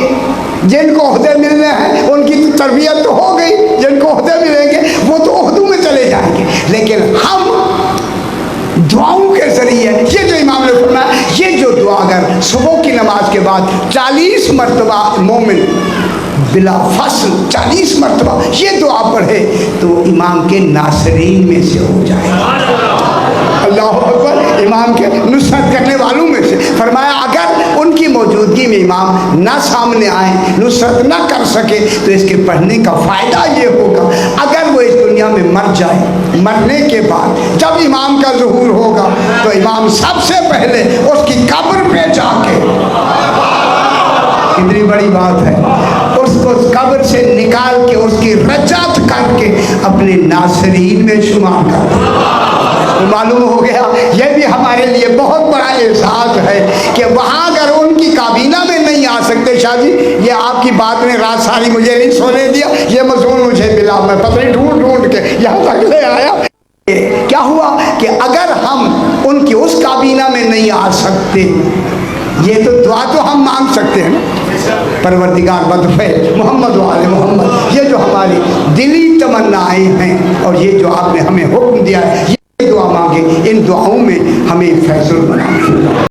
जिनको ओहदे मिलने हैं उनकी तो तरबियत तो हो गई, जिनको ओहदे मिलेंगे वो तो ओहदों में चले जाएंगे, लेकिन हम दुआओं के जरिए, ये जो इमाम ने फरमाया, ये जो दुआ अगर सुबह की नमाज के बाद 40 मरतबा मोमिन बिला फसल 40 मरतबा ये दुआ पढ़े तो इमाम के नासरीन में से हो जाएगा। अल्लाह अकबर, इमाम के नुसरत करने वालों में से। फरमाया अगर उनकी मौजूदगी में इमाम ना सामने आए, नुसरत ना कर सके, तो इसके पढ़ने का फ़ायदा ये होगा, अगर वो इस दुनिया में मर जाए, मरने के बाद जब इमाम का ज़ुहूर होगा तो इमाम सबसे पहले उसकी कब्र पे जाके, कितनी बड़ी बात है, उसको कब्र से निकाल के उसकी रजत करके अपने नासरीन में शुमार कर। तो मालूम हो गया ये भी हमारे लिए बहुत बड़ा एहसास है कि वहाँ अगर उनकी काबीना में नहीं आ सकते। शाह जी, ये आपकी बात ने रात सारी मुझे नहीं सोने दिया, ये मजमून मुझे मिला, मैं पतली ढूंढ के यहाँ तक ले आया। क्या हुआ कि अगर हम उनकी उस काबीना में नहीं आ सकते, ये तो दुआ तो हम मांग सकते हैं ना, परवरदिगार बदफैल मोहम्मद वाले मोहम्मद, ये जो हमारी दिली तमन्नाएं हैं और ये जो आपने हमें हुक्म दिया है, ये दुआ मांगे, इन दुआओं में हमें फैसल बनाना।